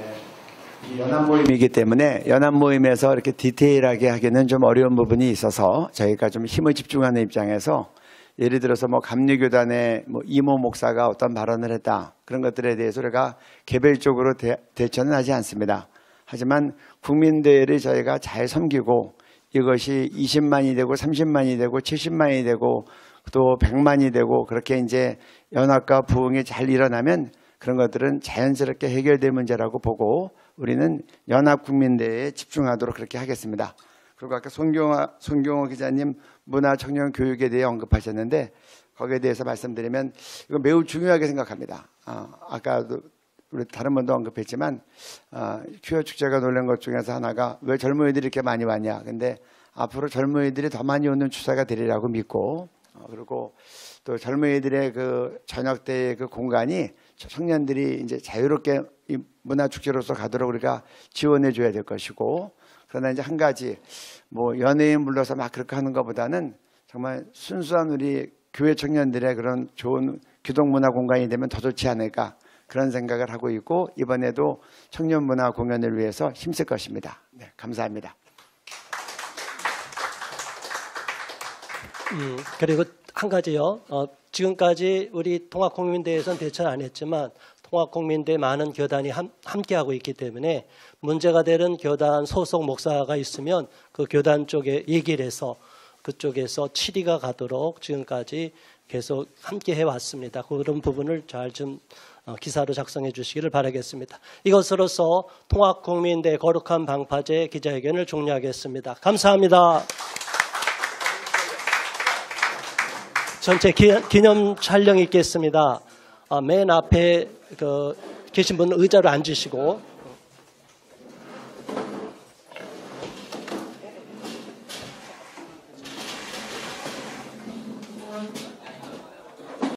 이 연합 모임이기 때문에 연합 모임에서 이렇게 디테일하게 하기는 좀 어려운 부분이 있어서 저희가 좀 힘을 집중하는 입장에서 예를 들어서 감리교단의 이모 목사가 어떤 발언을 했다 그런 것들에 대해서 우리가 개별적으로 대처는 하지 않습니다. 하지만 국민대회를 저희가 잘 섬기고 이것이 20만이 되고 30만이 되고 70만이 되고 또 100만이 되고 그렇게 이제 연합과 부흥이 잘 일어나면 그런 것들은 자연스럽게 해결될 문제라고 보고 우리는 연합국민대회에 집중하도록 그렇게 하겠습니다. 그리고 아까 손경호 기자님 문화청년교육에 대해 언급하셨는데 거기에 대해서 말씀드리면 이거 매우 중요하게 생각합니다. 아까도 우리 다른 분도 언급했지만 퀴어 축제가 놀란 것 중에서 하나가 왜 젊은이들이 이렇게 많이 왔냐. 근데 앞으로 젊은이들이 더 많이 오는 추세가 되리라고 믿고 그리고 또 젊은이들의 그 저녁 때의 그 공간이 청년들이 이제 자유롭게 이 문화축제로서 가도록 우리가 지원해 줘야 될 것이고 그러나 이제 한 가지 연예인 불러서 막 그렇게 하는 것보다는 정말 순수한 우리 교회 청년들의 그런 좋은 기독문화 공간이 되면 더 좋지 않을까 그런 생각을 하고 있고 이번에도 청년 문화 공연을 위해서 힘쓸 것입니다. 네, 감사합니다. 그리고 한 가지요. 지금까지 우리 통합국민대회에서는 대처를 안 했지만 통합국민대회 많은 교단이 함께하고 있기 때문에 문제가 되는 교단 소속 목사가 있으면 그 교단 쪽에 얘기를 해서 그쪽에서 치리가 가도록 지금까지 계속 함께 해왔습니다. 그런 부분을 잘 좀 기사로 작성해 주시기를 바라겠습니다. 이것으로서 통합국민대회 거룩한 방파제 기자회견을 종료하겠습니다. 감사합니다. 전체 기념 촬영이 있겠습니다. 맨 앞에 계신 분은 의자로 앉으시고